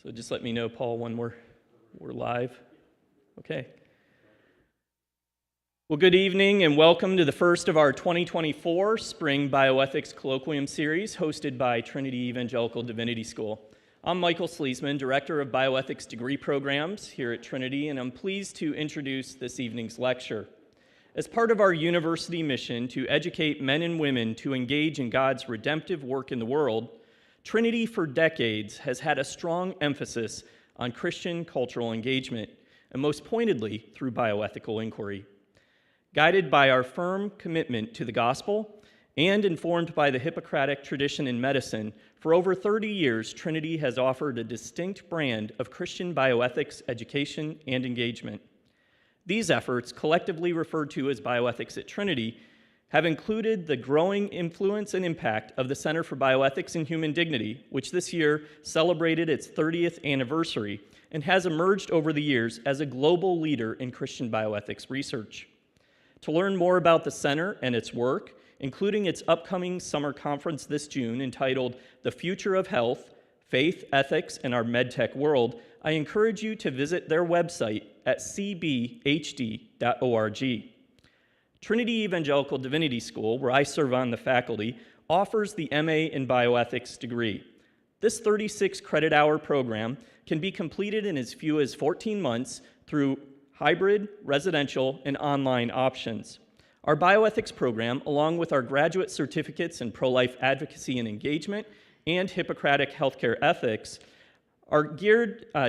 So just let me know, Paul, when we're live. Okay. Well, good evening and welcome to the first of our 2024 Spring Bioethics Colloquium Series hosted by Trinity Evangelical Divinity School. I'm Michael Sleesman, Director of Bioethics Degree Programs here at Trinity, and I'm pleased to introduce this evening's lecture. As part of our university mission to educate men and women to engage in God's redemptive work in the world, Trinity for decades has had a strong emphasis on Christian cultural engagement, and most pointedly through bioethical inquiry. Guided by our firm commitment to the gospel and informed by the Hippocratic tradition in medicine, for over 30 years, Trinity has offered a distinct brand of Christian bioethics education and engagement. These efforts, collectively referred to as bioethics at Trinity, have included the growing influence and impact of the Center for Bioethics and Human Dignity, which this year celebrated its 30th anniversary and has emerged over the years as a global leader in Christian bioethics research. To learn more about the center and its work, including its upcoming summer conference this June entitled The Future of Health, Faith, Ethics, and Our MedTech World, I encourage you to visit their website at cbhd.org. Trinity Evangelical Divinity School, where I serve on the faculty, offers the MA in Bioethics degree. This 36-credit-hour program can be completed in as few as 14 months through hybrid, residential, and online options. Our bioethics program, along with our graduate certificates in pro-life advocacy and engagement and Hippocratic healthcare ethics, are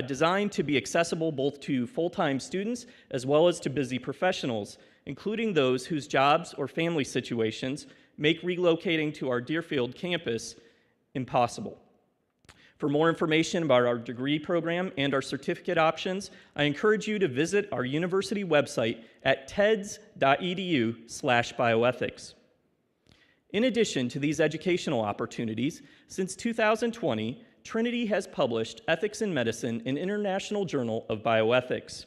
designed to be accessible both to full-time students as well as to busy professionals, including those whose jobs or family situations make relocating to our Deerfield campus impossible. For more information about our degree program and our certificate options, I encourage you to visit our university website at teds.edu/bioethics. In addition to these educational opportunities, since 2020, Trinity has published Ethics in Medicine, an international journal of bioethics.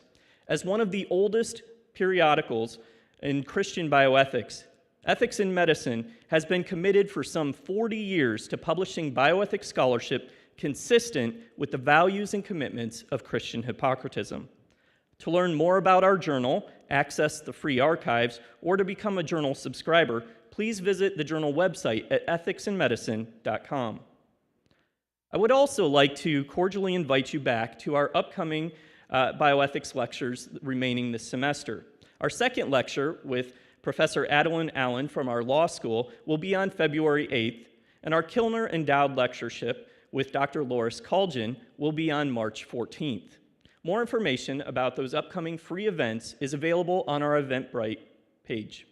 As one of the oldest periodicals in Christian bioethics, Ethics in Medicine has been committed for some 40 years to publishing bioethics scholarship consistent with the values and commitments of Christian Hippocratism. To learn more about our journal, access the free archives, or to become a journal subscriber, please visit the journal website at ethicsinmedicine.com. I would also like to cordially invite you back to our upcoming bioethics lectures remaining this semester. Our second lecture with Professor Adeline Allen from our law school will be on February 8th, and our Kilner Endowed Lectureship with Dr. Loris Kaljan will be on March 14th. More information about those upcoming free events is available on our Eventbrite page.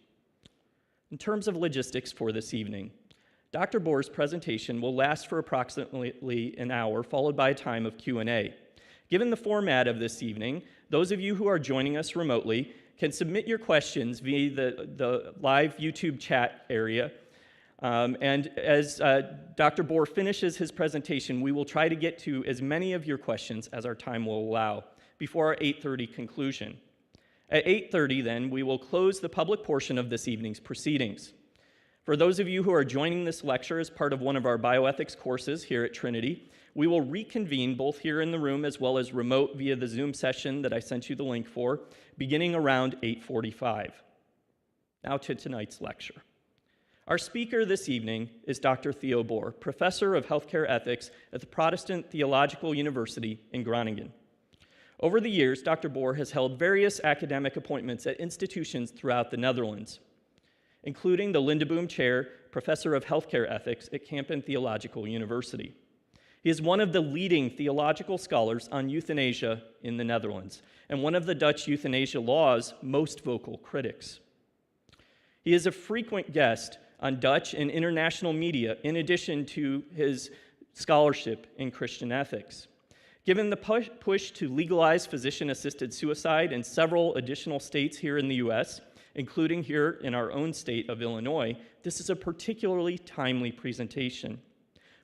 In terms of logistics for this evening, Dr. Boer's presentation will last for approximately an hour, followed by a time of Q&A. Given the format of this evening, those of you who are joining us remotely can submit your questions via the live YouTube chat area. And as Dr. Boer finishes his presentation, we will try to get to as many of your questions as our time will allow before our 8:30 conclusion. At 8:30, then, we will close the public portion of this evening's proceedings. For those of you who are joining this lecture as part of one of our bioethics courses here at Trinity, we will reconvene both here in the room as well as remote via the Zoom session that I sent you the link for, beginning around 8:45. Now to tonight's lecture. Our speaker this evening is Dr. Theo Boer, Professor of Healthcare Ethics at the Protestant Theological University in Groningen. Over the years, Dr. Boer has held various academic appointments at institutions throughout the Netherlands, including the Lindeboom Chair, Professor of Healthcare Ethics at Kampen Theological University. He is one of the leading theological scholars on euthanasia in the Netherlands, and one of the Dutch euthanasia law's most vocal critics. He is a frequent guest on Dutch and international media, in addition to his scholarship in Christian ethics. Given the push to legalize physician-assisted suicide in several additional states here in the U.S., including here in our own state of Illinois, this is a particularly timely presentation.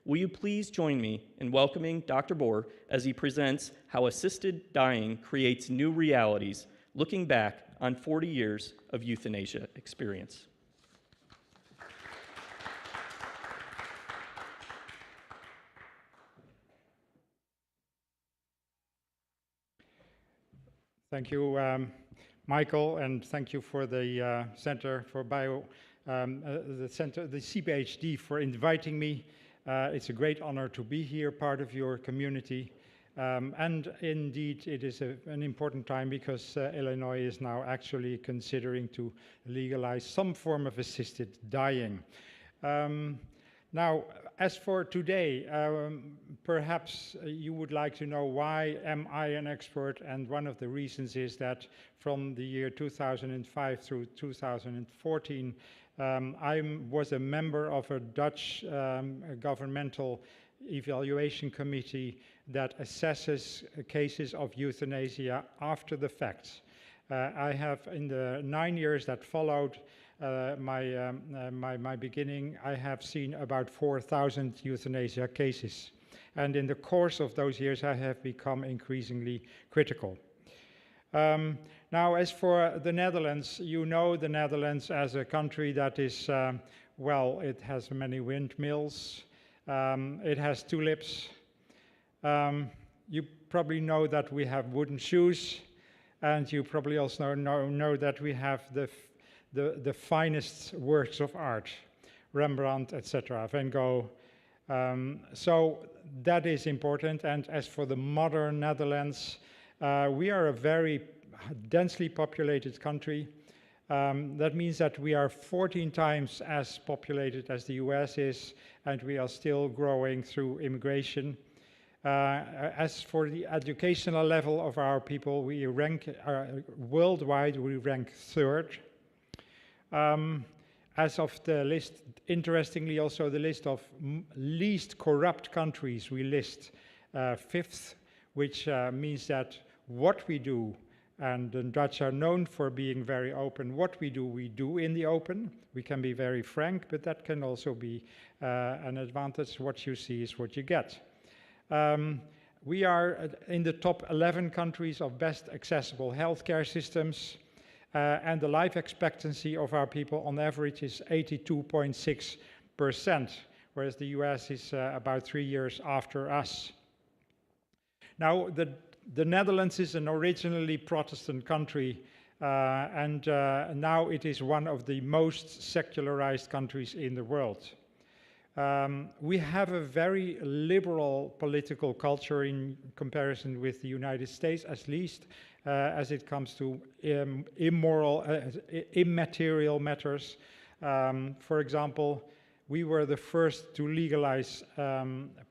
Will you please join me in welcoming Dr. Boer as he presents How Assisted Dying Creates New Realities, looking back on 40 years of euthanasia experience. Thank you, Michael, and thank you for the Center for Bio, the CPHD for inviting me. It's a great honor to be here, part of your community. And indeed, it is an important time because Illinois is now actually considering to legalize some form of assisted dying. Now, as for today, perhaps you would like to know why am I an expert, and one of the reasons is that from the year 2005 through 2014, I was a member of a Dutch governmental evaluation committee that assesses cases of euthanasia after the fact. I have, in the 9 years that followed my beginning, I have seen about 4,000 euthanasia cases. And in the course of those years, I have become increasingly critical. Now, as for the Netherlands, you know the Netherlands as a country that is, well, it has many windmills, it has tulips. You probably know that we have wooden shoes, and you probably also know that we have the finest works of art, Rembrandt, etc., Van Gogh. So that is important. And as for the modern Netherlands, we are a very densely populated country. That means that we are 14 times as populated as the US is, and we are still growing through immigration. As for the educational level of our people, we rank worldwide, we rank third. As of the list, interestingly also the list of least corrupt countries, we list fifth, which means that what we do, and the Dutch are known for being very open, what we do in the open. We can be very frank, but that can also be an advantage. What you see is what you get. We are in the top 11 countries of best accessible healthcare systems, and the life expectancy of our people on average is 82.6%, whereas the US is about 3 years after us. Now, the Netherlands is an originally Protestant country, and now it is one of the most secularized countries in the world. We have a very liberal political culture in comparison with the United States, at least as it comes to immaterial matters. For example, we were the first to legalize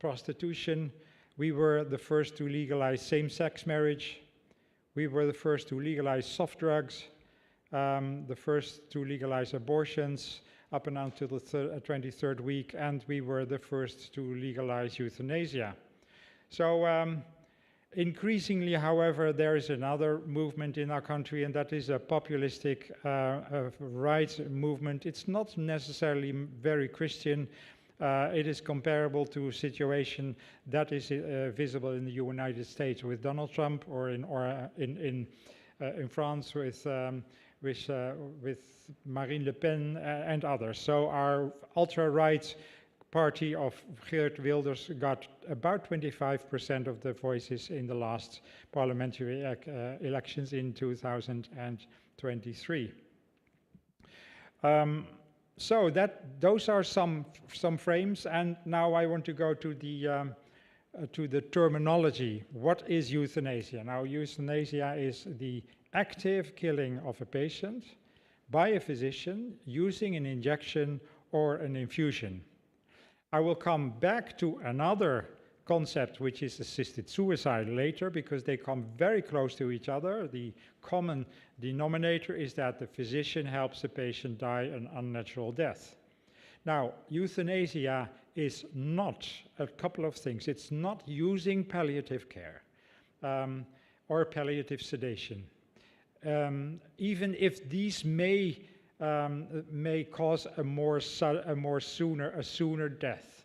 prostitution. We were the first to legalize same-sex marriage. We were the first to legalize soft drugs, the first to legalize abortions up and until the 23rd week, and we were the first to legalize euthanasia. So increasingly, however, there is another movement in our country, and that is a populistic rights movement. It's not necessarily very Christian. It is comparable to a situation that is visible in the United States with Donald Trump, or in France with Marine Le Pen and others. So our ultra-right party of Geert Wilders got about 25% of the voices in the last parliamentary elections in 2023. So those are some frames, and now I want to go to the terminology. What is euthanasia? Now, euthanasia is the active killing of a patient by a physician using an injection or an infusion. I will come back to another concept, which is assisted suicide, later, because they come very close to each other. The common denominator is that the physician helps the patient die an unnatural death. Now, euthanasia is not a couple of things. It's not using palliative care or palliative sedation. Even if these may cause a sooner death.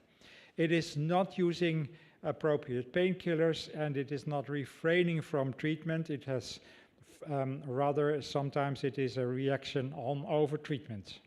It is not using appropriate painkillers, and it is not refraining from treatment. It has rather, sometimes it is a reaction on over-treatment.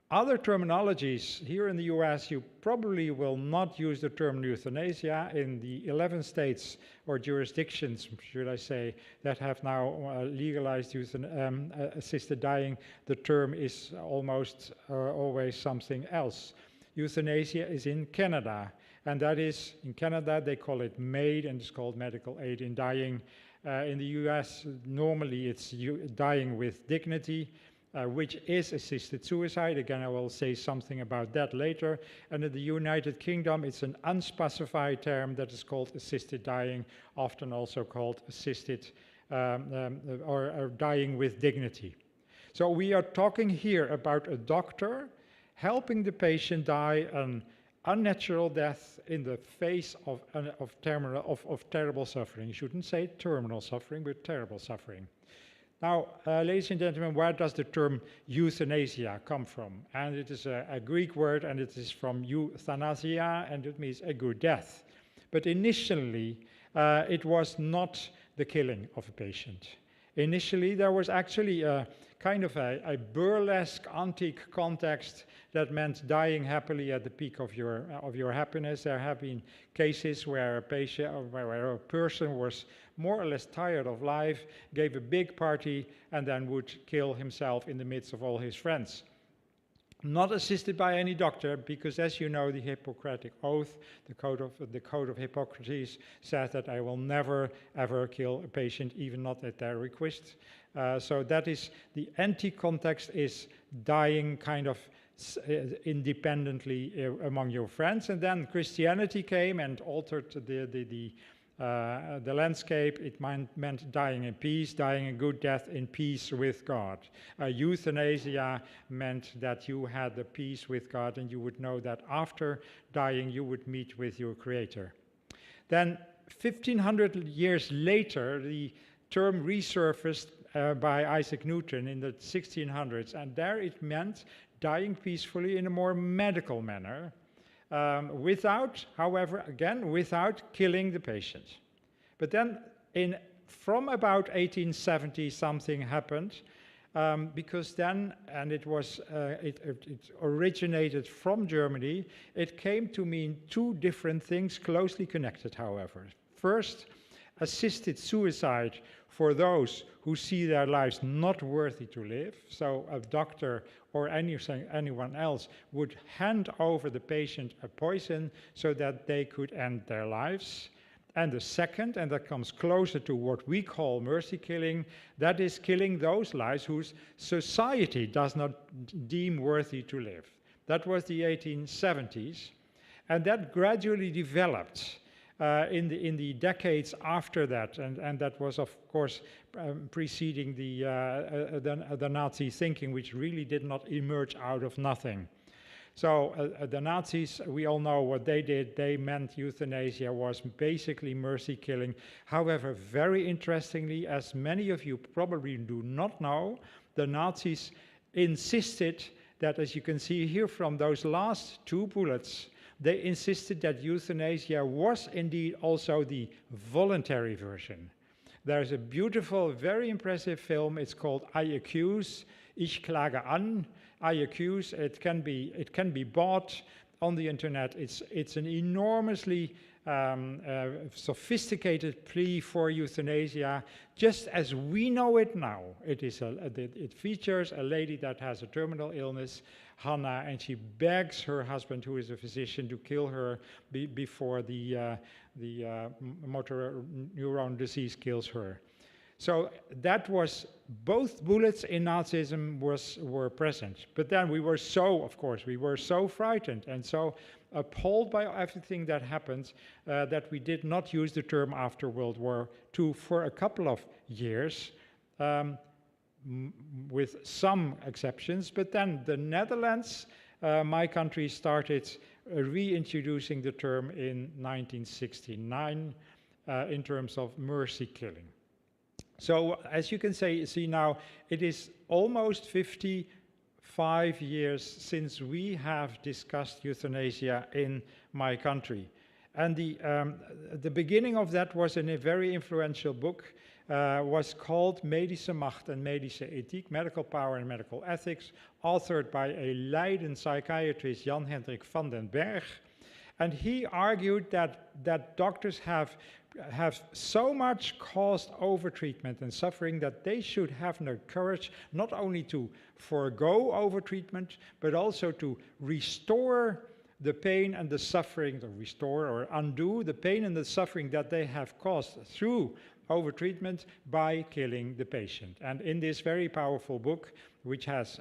Other terminologies, here in the US, you probably will not use the term euthanasia. In the 11 states or jurisdictions, should I say, that have now legalized assisted dying, the term is almost always something else. Euthanasia is in Canada, and that is, in Canada, they call it MAID, and it's called medical aid in dying. In the US, normally it's dying with dignity, which is assisted suicide. Again, I will say something about that later. And in the United Kingdom, it's an unspecified term that is called assisted dying, often also called assisted or dying with dignity. So we are talking here about a doctor helping the patient die an unnatural death in the face of terrible suffering. You shouldn't say terminal suffering, but terrible suffering. Now, ladies and gentlemen, where does the term euthanasia come from? And it is a Greek word, and it is from euthanasia, and it means a good death. But initially, it was not the killing of a patient. Initially, there was actually a kind of a burlesque, antique context that meant dying happily at the peak of your happiness. There have been cases where where a person was more or less tired of life, gave a big party, and then would kill himself in the midst of all his friends. Not assisted by any doctor, because as you know, the Hippocratic Oath, the Code of Hippocrates, says that I will never ever kill a patient, even not at their request. So that is, the anti-context is dying kind of independently among your friends. And then Christianity came and altered the landscape. It meant dying in peace, dying a good death in peace with God. Euthanasia meant that you had the peace with God, and you would know that after dying you would meet with your Creator. Then 1500 years later, the term resurfaced by Isaac Newton in the 1600s, and there it meant dying peacefully in a more medical manner, without, however, again, without killing the patient. But then from about 1870 something happened, because then, and it originated from Germany, it came to mean two different things closely connected, however. First, assisted suicide for those who see their lives not worthy to live. So a doctor or anyone else would hand over the patient a poison so that they could end their lives. And the second, and that comes closer to what we call mercy killing, that is killing those lives whose society does not deem worthy to live. That was the 1870s, and that gradually developed in the decades after that, and that was, of course, preceding the Nazi thinking, which really did not emerge out of nothing. So the Nazis, we all know what they did. They meant euthanasia was basically mercy killing. However, very interestingly, as many of you probably do not know, the Nazis insisted that, as you can see here from those last two bullets, they insisted that euthanasia was indeed also the voluntary version. There's a beautiful, very impressive film. It's called I Accuse, Ich klage an. I Accuse. It can be bought on the internet. It's an enormously sophisticated plea for euthanasia, just as we know it now. It features a lady that has a terminal illness, Hannah, and she begs her husband, who is a physician, to kill her before the motor neuron disease kills her. So that was, both bullets in Nazism were present. But then we were so frightened and so appalled by everything that happened that we did not use the term after World War II for a couple of years, with some exceptions. But then the Netherlands, my country, started reintroducing the term in 1969 in terms of mercy killing. So as you can see now, it is almost 55 years since we have discussed euthanasia in my country. And the beginning of that was in a very influential book was called Medische Macht en Medische Ethiek, Medical Power and Medical Ethics, authored by a Leiden psychiatrist, Jan Hendrik van den Berg. And he argued that doctors have so much caused overtreatment and suffering that they should have the courage not only to forego overtreatment, but also to restore the pain and the suffering, to restore or undo the pain and the suffering that they have caused through overtreatment by killing the patient. And in this very powerful book, which is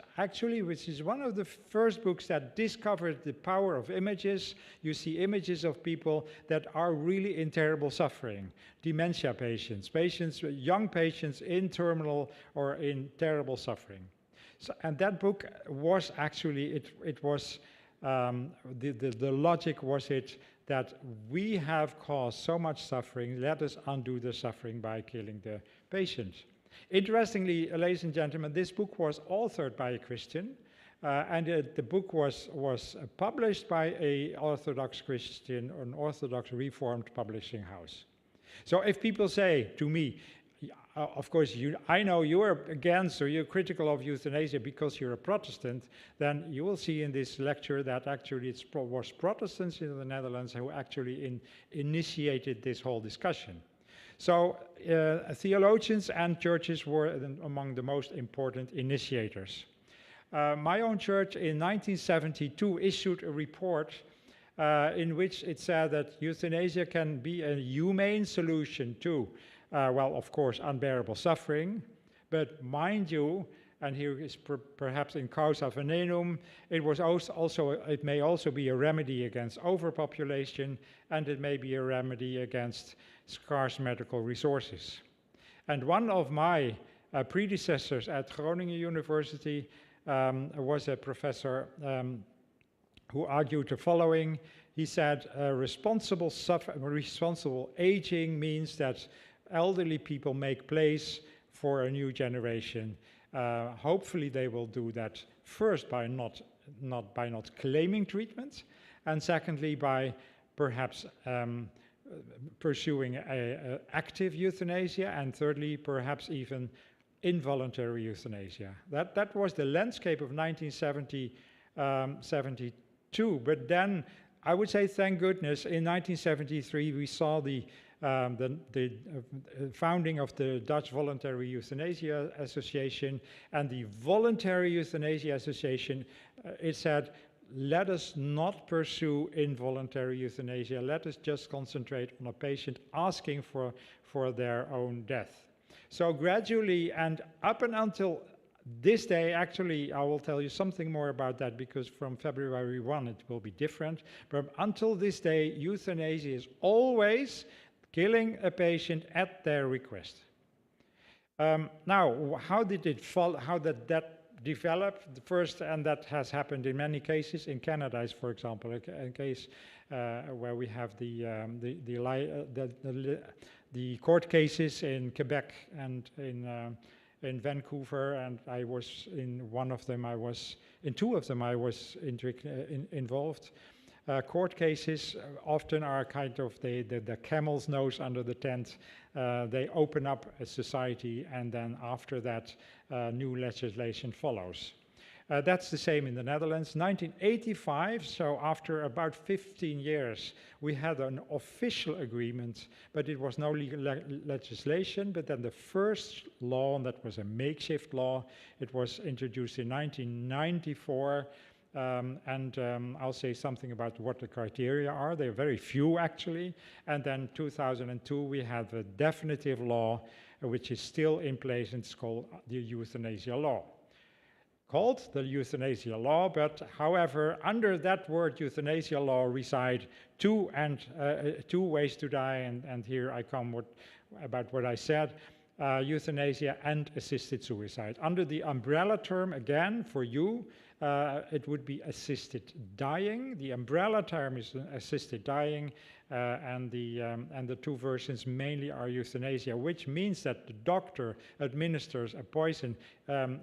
one of the first books that discovered the power of images, you see images of people that are really in terrible suffering. Dementia patients, young patients in terminal or in terrible suffering. So, and that book was actually, the logic was that we have caused so much suffering, let us undo the suffering by killing the patient. Interestingly, ladies and gentlemen, this book was authored by a Christian, and the book was published by an Orthodox Christian, an Orthodox Reformed publishing house. So if people say to me, of course, I know you're against or you're critical of euthanasia because you're a Protestant, then you will see in this lecture that actually it was Protestants in the Netherlands who actually initiated this whole discussion. So theologians and churches were among the most important initiators. My own church in 1972 issued a report in which it said that euthanasia can be a humane solution to well, of course, unbearable suffering, but mind you, and here is perhaps in causa venenum, it may also be a remedy against overpopulation, and it may be a remedy against scarce medical resources. And one of my predecessors at Groningen University was a professor who argued the following. He said, responsible aging means that elderly people make place for a new generation. Hopefully they will do that first by not claiming treatment, and secondly by perhaps pursuing active euthanasia, and thirdly perhaps even involuntary euthanasia. That was the landscape of 1972, but then I would say thank goodness in 1973 we saw the founding of the Dutch Voluntary Euthanasia Association, and the Voluntary Euthanasia Association, it said, let us not pursue involuntary euthanasia, let us just concentrate on a patient asking for their own death. So gradually, and up and until this day, actually, I will tell you something more about that because from February 1 it will be different, but until this day, euthanasia is always killing a patient at their request. Now, how did that develop? First, and that has happened in many cases. In Canada is, for example, a case where we have the court cases in Quebec and in Vancouver, and I was in one of them. In two of them I was involved. Court cases often are kind of the camel's nose under the tent. They open up a society, and then after that, new legislation follows. That's the same in the Netherlands. 1985, so after about 15 years, we had an official agreement, but it was no legal legislation. But then the first law, and that was a makeshift law, it was introduced in 1994. I'll say something about what the criteria are. There are very few, actually. And then 2002, we have a definitive law, which is still in place, and it's called the euthanasia law. Called the euthanasia law, but however, under that word euthanasia law reside two ways to die, and here I come about what I said. Euthanasia and assisted suicide. Under the umbrella term, again, for you, it would be assisted dying. The umbrella term is assisted dying, and the two versions mainly are euthanasia, which means that the doctor administers a poison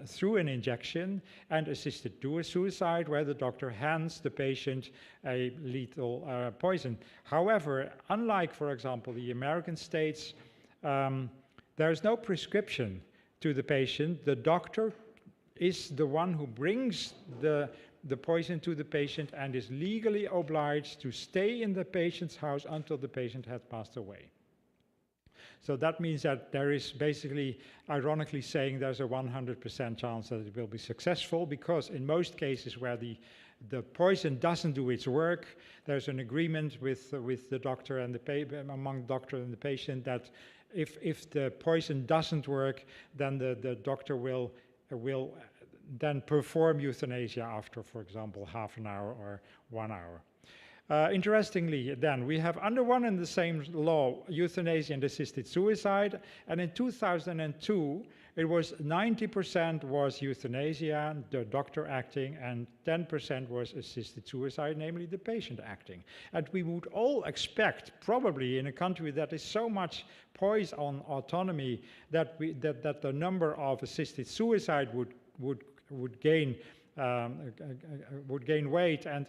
through an injection, and assisted suicide, where the doctor hands the patient a lethal poison. However, unlike, for example, the American states, There is no prescription to the patient. The doctor is the one who brings the poison to the patient and is legally obliged to stay in the patient's house until the patient has passed away. So that means that there is basically, ironically saying, there's a 100% chance that it will be successful, because in most cases where the poison doesn't do its work, there's an agreement with the doctor and among the doctor and the patient that if the poison doesn't work, then the doctor will then perform euthanasia after, for example, half an hour or 1 hour. Interestingly, then, we have under one and the same law, euthanasia and assisted suicide, and in 2002, it was 90% was euthanasia, the doctor acting, and 10% was assisted suicide, namely the patient acting. And we would all expect, probably in a country that is so much poised on autonomy, that the number of assisted suicide would gain weight and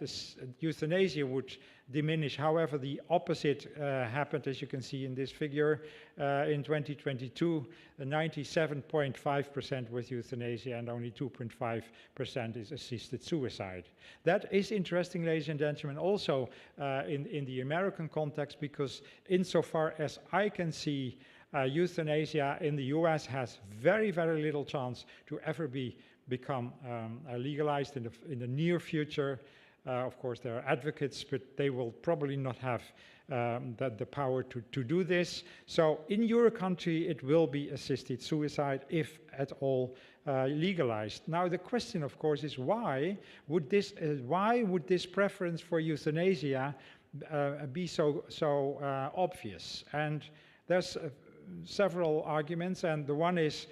euthanasia would diminish. However, the opposite happened, as you can see in this figure. In 2022, 97.5% was euthanasia and only 2.5% is assisted suicide. That is interesting, ladies and gentlemen, also in the American context, because insofar as I can see, euthanasia in the US has very, very little chance to ever become legalized in the near future. Of course, there are advocates, but they will probably not have the power to do this. So in your country, it will be assisted suicide, if at all legalized. Now, the question, of course, is why would this preference for euthanasia be so obvious? And there's several arguments, and the one is,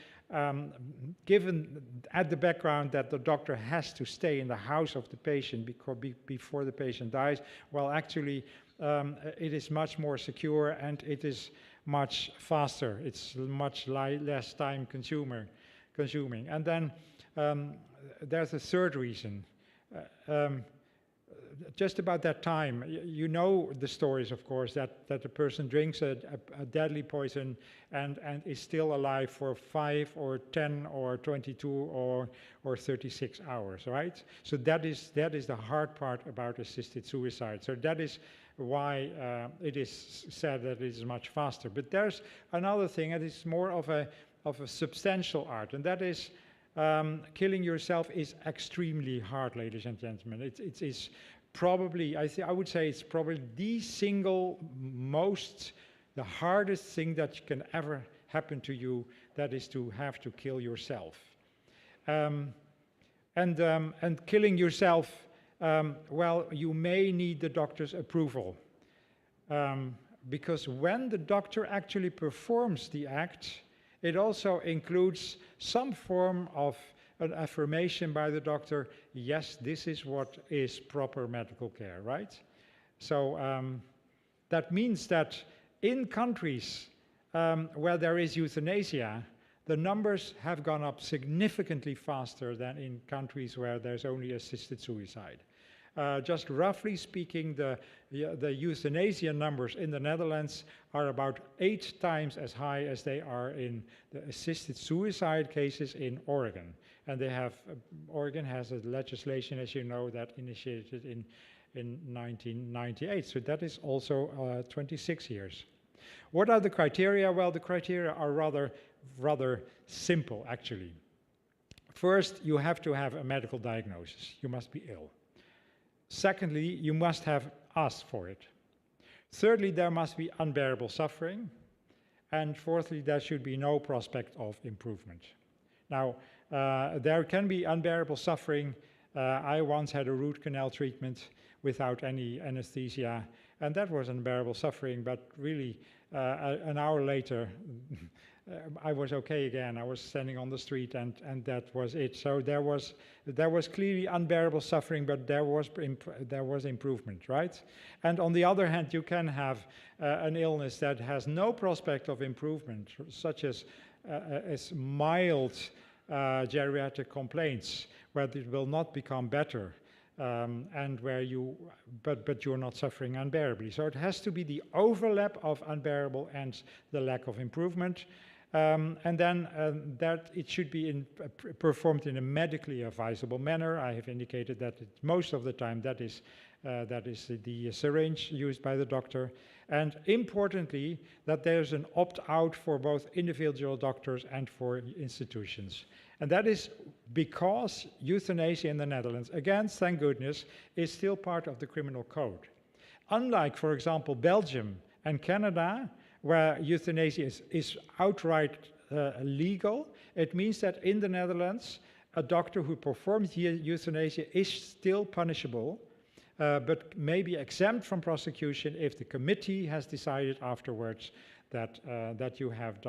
given at the background that the doctor has to stay in the house of the patient before the patient dies, well, actually, it is much more secure and it is much faster. It's much less time consuming. And then there's a third reason. Just about that time, you know the stories, of course, that a person drinks a deadly poison and is still alive for 5 or 10 or 22 or 36 hours, right? So that is the hard part about assisted suicide. So that is why it is said that it is much faster. But there's another thing, and it's more of a substantial art, and that is killing yourself is extremely hard, ladies and gentlemen. It is probably, I would say it's probably the hardest thing that can ever happen to you, that is to have to kill yourself. And killing yourself, well, you may need the doctor's approval. Because when the doctor actually performs the act, it also includes some form of an affirmation by the doctor, yes, this is what is proper medical care, right? So that means that in countries where there is euthanasia, the numbers have gone up significantly faster than in countries where there's only assisted suicide. Just roughly speaking, the euthanasia numbers in the Netherlands are about 8 times as high as they are in the assisted suicide cases in Oregon. And Oregon has a legislation, as you know, that initiated in 1998. So that is also 26 years. What are the criteria? Well, the criteria are rather simple, actually. First, you have to have a medical diagnosis. You must be ill. Secondly, you must have asked for it. Thirdly, there must be unbearable suffering. And fourthly, there should be no prospect of improvement. Now, there can be unbearable suffering. I once had a root canal treatment without any anesthesia, and that was unbearable suffering, but really, an hour later, I was okay again. I was standing on the street, and that was it. So there was clearly unbearable suffering, but there was improvement, right? And on the other hand, you can have an illness that has no prospect of improvement, such as mild geriatric complaints, where it will not become better, and where but you're not suffering unbearably. So it has to be the overlap of unbearable and the lack of improvement. And then that it should be performed in a medically advisable manner. I have indicated that most of the time that is the syringe used by the doctor. And importantly, that there's an opt-out for both individual doctors and for institutions. And that is because euthanasia in the Netherlands, again, thank goodness, is still part of the criminal code. Unlike, for example, Belgium and Canada, where euthanasia is outright legal, it means that in the Netherlands, a doctor who performs euthanasia is still punishable, but may be exempt from prosecution if the committee has decided afterwards that you have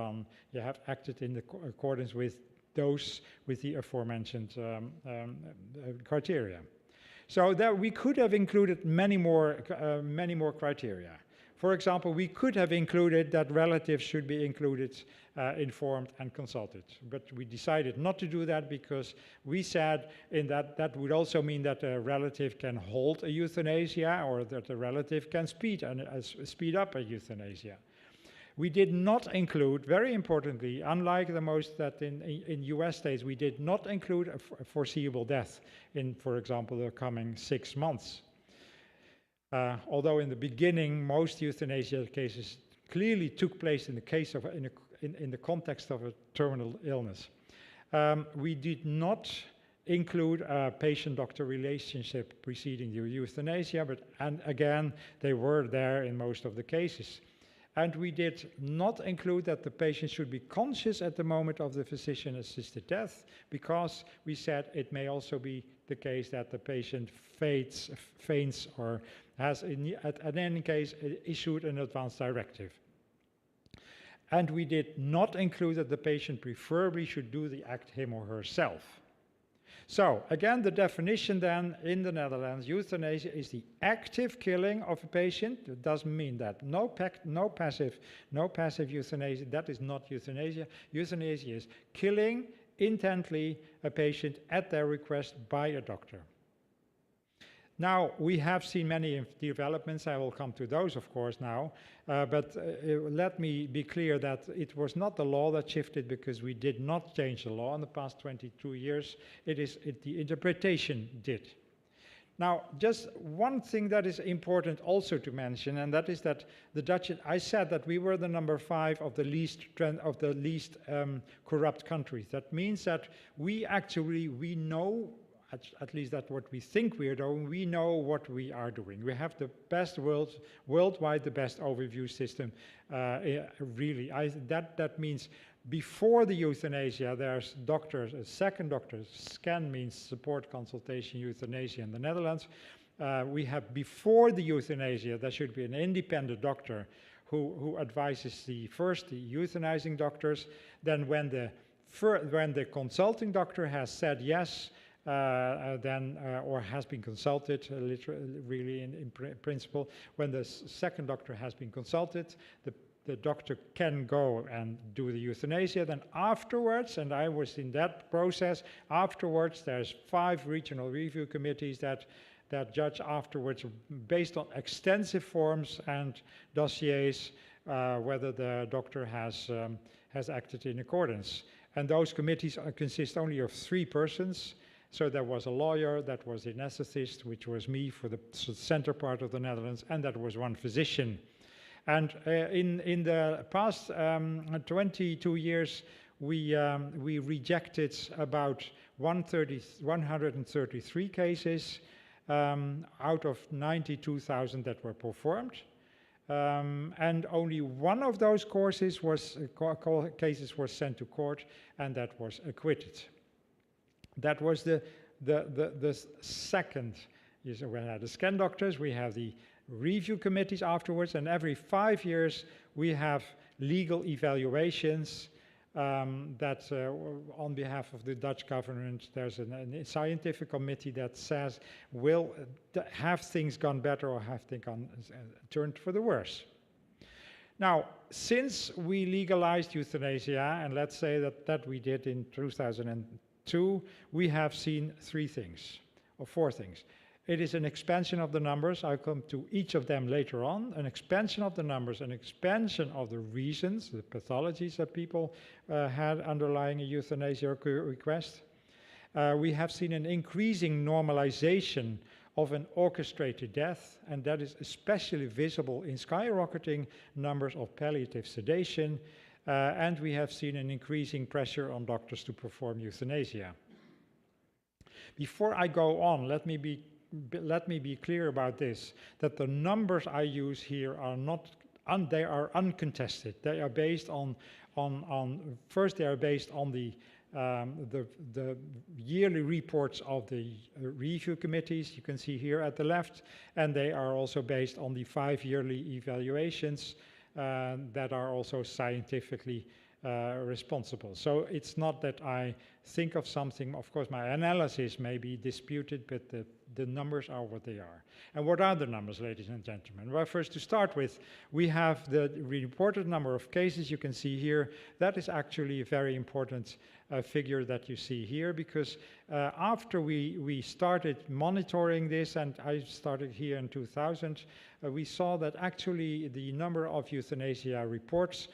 acted in accordance with the aforementioned criteria. So that we could have included many more criteria. For example, we could have included that relatives should be included, informed and consulted. But we decided not to do that because we said that would also mean that a relative can hold a euthanasia or that a relative can speed up a euthanasia. We did not include, very importantly, unlike the most that in US states, we did not include a foreseeable death in, for example, the coming 6 months. Although in the beginning, most euthanasia cases clearly took place in the context of a terminal illness. We did not include a patient-doctor relationship preceding the euthanasia, and again, they were there in most of the cases. And we did not include that the patient should be conscious at the moment of the physician-assisted death, because we said it may also be the case that the patient faints or has, in any case, issued an advance directive. And we did not include that the patient preferably should do the act him or herself. So, again, the definition then in the Netherlands, euthanasia is the active killing of a patient. It doesn't mean that. No passive euthanasia, that is not euthanasia. Euthanasia is killing intently a patient at their request by a doctor. Now, we have seen many developments. I will come to those, of course, now. But let me be clear that it was not the law that shifted, because we did not change the law in the past 22 years. The interpretation did. Now, just one thing that is important also to mention, and that is that the Dutch, I said that we were the number 5 of the least corrupt countries. That means that we know, at least that's what we think we are doing, we know what we are doing. We have the best worldwide, the best overview system, really. That means before the euthanasia, there's doctors, a second doctor, SCAN means support consultation euthanasia in the Netherlands. We have before the euthanasia, there should be an independent doctor who advises the euthanizing doctors. Then when the consulting doctor has said yes, or has been consulted, really in principle, when the second doctor has been consulted, the doctor can go and do the euthanasia. Then afterwards, and I was in that process, afterwards there's 5 regional review committees that judge afterwards, based on extensive forms and dossiers, whether the doctor has acted in accordance. And those committees consist only of 3 persons. So there was a lawyer, that was an anesthetist, which was me for the center part of the Netherlands, and that was 1 physician. And in the past 22 years, we rejected about 133 cases out of 92,000 that were performed. And only 1 of those cases was sent to court, and that was acquitted. That was the second. We had the SCAN doctors, we have the review committees afterwards, and every 5 years we have legal evaluations that on behalf of the Dutch government, there's a scientific committee that says, have things gone better or have things turned for the worse? Now, since we legalized euthanasia, and let's say that we did in 2002, we have seen 3 things, or 4 things. It is an expansion of the numbers. I'll come to each of them later on. An expansion of the numbers, an expansion of the reasons, the pathologies that people had underlying a euthanasia request. We have seen an increasing normalization of an orchestrated death, and that is especially visible in skyrocketing numbers of palliative sedation, and we have seen an increasing pressure on doctors to perform euthanasia. Before I go on, let me be clear about this, that the numbers I use here are not, they are uncontested. They are based on first they are based on the yearly reports of the review committees, you can see here at the left, and they are also based on the 5 yearly evaluations that are also scientifically responsible. So it's not that I think of something, of course my analysis may be disputed, but the numbers are what they are. And what are the numbers, ladies and gentlemen? Well, first to start with, we have the reported number of cases you can see here. That is actually a very important figure that you see here, because after we started monitoring this, and I started here in 2000, we saw that actually the number of euthanasia reports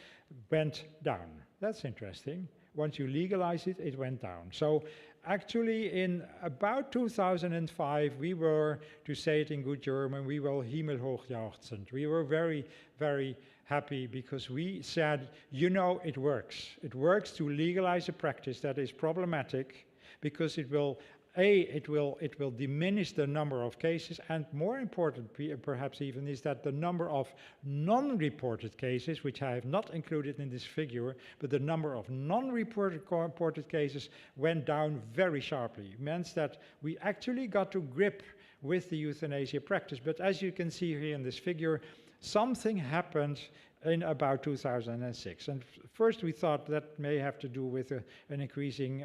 went down. That's interesting. Once you legalize it, it went down. So actually in about 2005, we were, to say it in good German, we were himmelhochjauchzend. We were very, very happy because we said, you know, it works. It works to legalize a practice that is problematic because it will it will diminish the number of cases, and more important perhaps even is that the number of non-reported cases, which I have not included in this figure, but the number of non-reported cases went down very sharply. It means that we actually got to grip with the euthanasia practice. But as you can see here in this figure, something happened in about 2006. And first we thought that may have to do with an increasing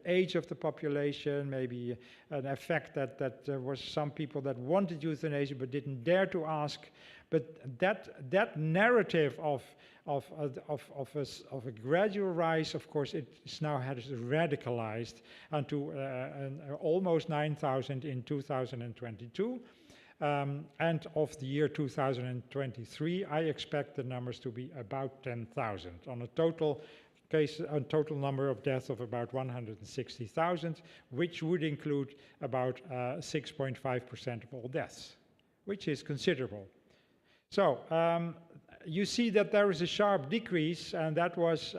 age of the population, maybe an effect that there was some people that wanted euthanasia but didn't dare to ask. But that narrative of a gradual rise, of course, it's now has radicalized unto almost 9,000 in 2022. And of the year 2023, I expect the numbers to be about 10,000 on a total number of deaths of about 160,000, which would include about 6.5% of all deaths, which is considerable. So you see that there is a sharp decrease, and that was,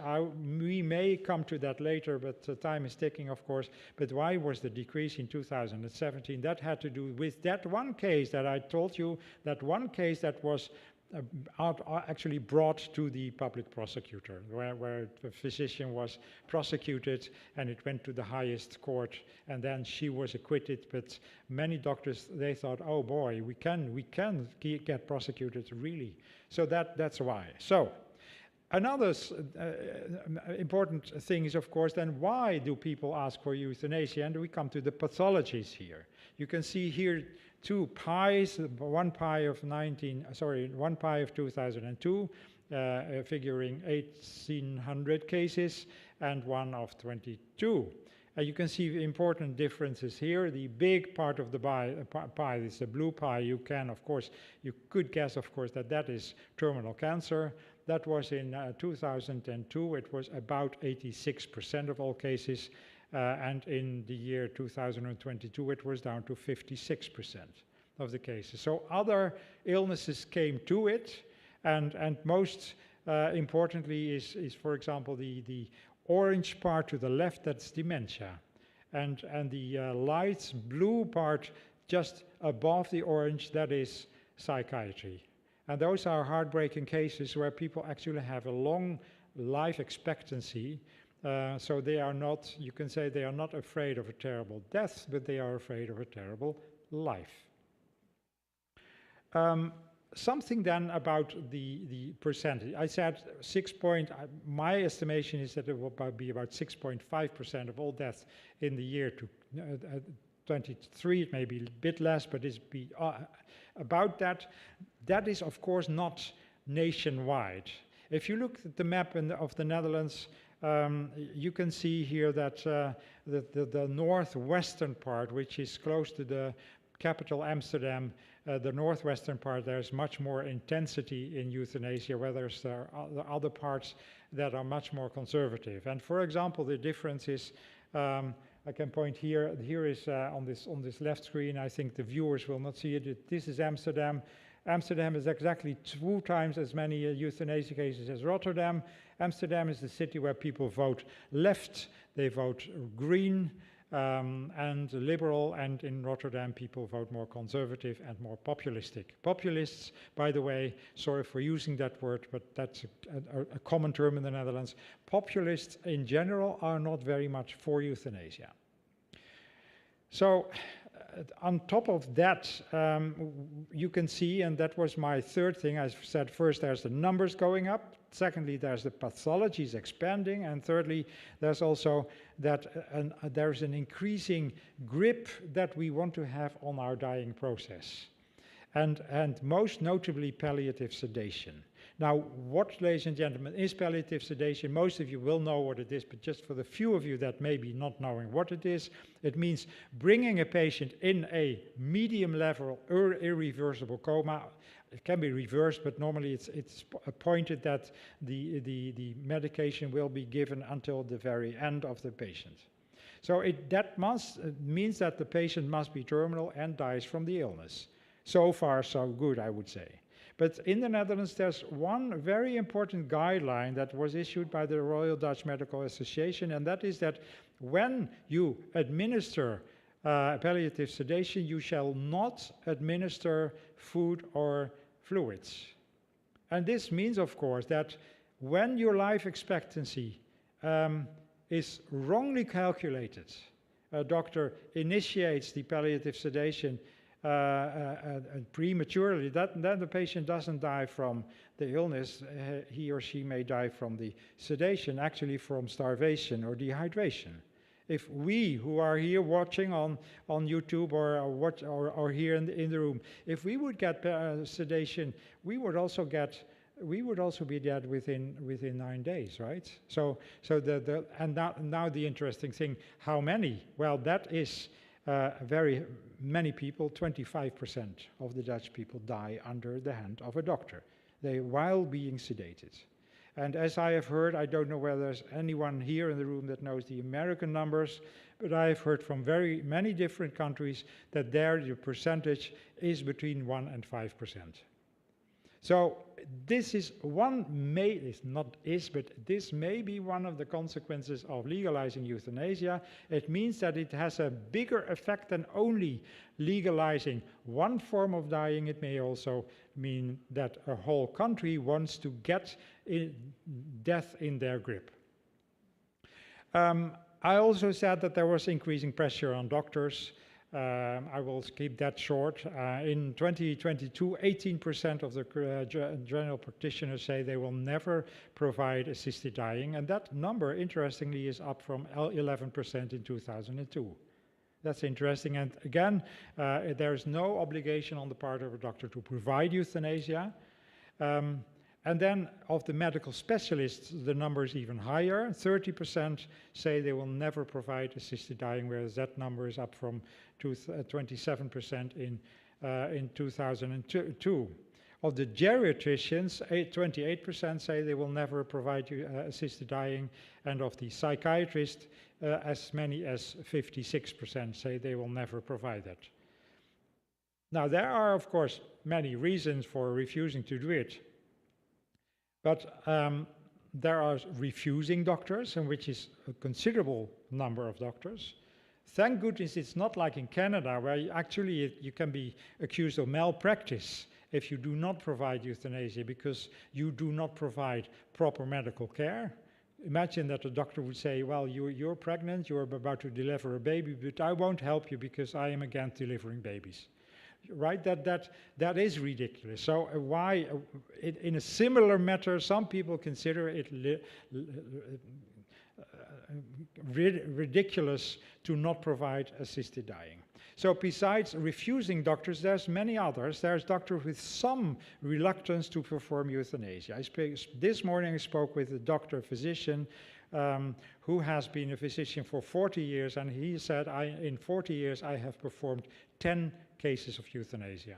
we may come to that later, but time is ticking, of course. But why was the decrease in 2017? That had to do with that one case that I told you, that one case that was actually brought to the public prosecutor, where the physician was prosecuted, and it went to the highest court, and then she was acquitted. But many doctors, they thought, oh boy, we can get prosecuted, really. So that's why. So another important thing is, of course, then why do people ask for euthanasia? And we come to the pathologies here. You can see here two pies, one pie of 2002, figuring 1,800 cases, and one of 22. You can see important differences here. The big part of the pie is the blue pie. You could guess, of course, that is terminal cancer. That was in 2002. It was about 86% of all cases. And in the year 2022, it was down to 56% of the cases. So other illnesses came to it, and most importantly is, for example, the orange part to the left, that's dementia. And the light blue part just above the orange, that is psychiatry. And those are heartbreaking cases where people actually have a long life expectancy. So they are not, you can say they are not afraid of a terrible death, but they are afraid of a terrible life. Something then about the percentage. I said my estimation is that it will be about 6.5% of all deaths in the year 23. It may be a bit less, but it's about that. That is, of course, not nationwide. If you look at the map of the Netherlands, you can see here that the northwestern part, which is close to capital Amsterdam, the northwestern part, there's much more intensity in euthanasia, whereas there are other parts that are much more conservative. And for example, the difference is, I can point here. Here is on this left screen. I think the viewers will not see it. This is Amsterdam. Amsterdam is exactly 2 times as many euthanasia cases as Rotterdam. Amsterdam is the city where people vote left, they vote green and liberal, and in Rotterdam people vote more conservative and more populistic. Populists, by the way, sorry for using that word, but that's a common term in the Netherlands. Populists in general are not very much for euthanasia. So on top of that, you can see, and that was my third thing, I said first there's the numbers going up, secondly there's the pathologies expanding, and thirdly there's also that there's an increasing grip that we want to have on our dying process, and most notably palliative sedation. Now, what, ladies and gentlemen, is palliative sedation? Most of you will know what it is, but just for the few of you that may be not knowing what it is, it means bringing a patient in a medium level or irreversible coma. It can be reversed, but normally it's appointed that the medication will be given until the very end of the patient. So that means that the patient must be terminal and dies from the illness. So far, so good, I would say. But in the Netherlands, there's one very important guideline that was issued by the Royal Dutch Medical Association, and that is that when you administer palliative sedation, you shall not administer food or fluids. And this means, of course, that when your life expectancy is wrongly calculated, a doctor initiates the palliative sedation prematurely, then the patient doesn't die from the illness, he or she may die from the sedation, actually from starvation or dehydration. If we who are here watching on YouTube or here in the room, if we would get sedation, we would also be dead within 9 days, right? So now the interesting thing, how many? Well, that is very many people, 25% of the Dutch people die under the hand of a doctor, while being sedated. And as I have heard, I don't know whether there's anyone here in the room that knows the American numbers, but I have heard from very many different countries that there the percentage is between 1 and 5%. So this is this may be one of the consequences of legalizing euthanasia. It means that it has a bigger effect than only legalizing one form of dying. It may also mean that a whole country wants to get death in their grip. I also said that there was increasing pressure on doctors. I will keep that short. In 2022, 18% of the general practitioners say they will never provide assisted dying, and that number, interestingly, is up from 11% in 2002. That's interesting, and again, there is no obligation on the part of a doctor to provide euthanasia. And then of the medical specialists, the number is even higher. 30% say they will never provide assisted dying, whereas that number is up from 27% in 2002. Of the geriatricians, 28% say they will never provide assisted dying, and of the psychiatrists, as many as 56% say they will never provide that. Now, there are, of course, many reasons for refusing to do it. But there are refusing doctors, and which is a considerable number of doctors. Thank goodness it's not like in Canada, where you can be accused of malpractice if you do not provide euthanasia because you do not provide proper medical care. Imagine that a doctor would say, well, you're pregnant, you're about to deliver a baby, but I won't help you because I am against delivering babies. Right, that is ridiculous. So why, in a similar matter, some people consider it ridiculous to not provide assisted dying. So besides refusing doctors, there's many others. There's doctors with some reluctance to perform euthanasia. This morning I spoke with a doctor, a physician, who has been a physician for 40 years, and he said, in 40 years I have performed 10 cases of euthanasia.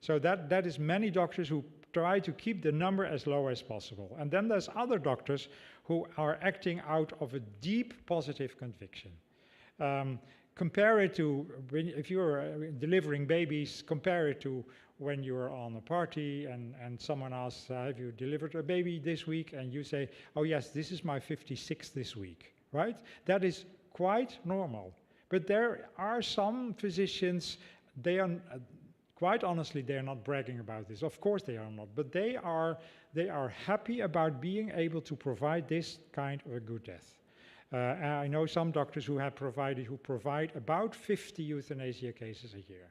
So that is many doctors who try to keep the number as low as possible. And then there's other doctors who are acting out of a deep positive conviction. Compare it to, if you're delivering babies, compare it to when you're on a party and someone asks, have you delivered a baby this week? And you say, oh yes, this is my 56th this week, right? That is quite normal. But there are some physicians, they are, quite honestly, they're not bragging about this. Of course they are not, but they are happy about being able to provide this kind of a good death. I know some doctors who provide about 50 euthanasia cases a year.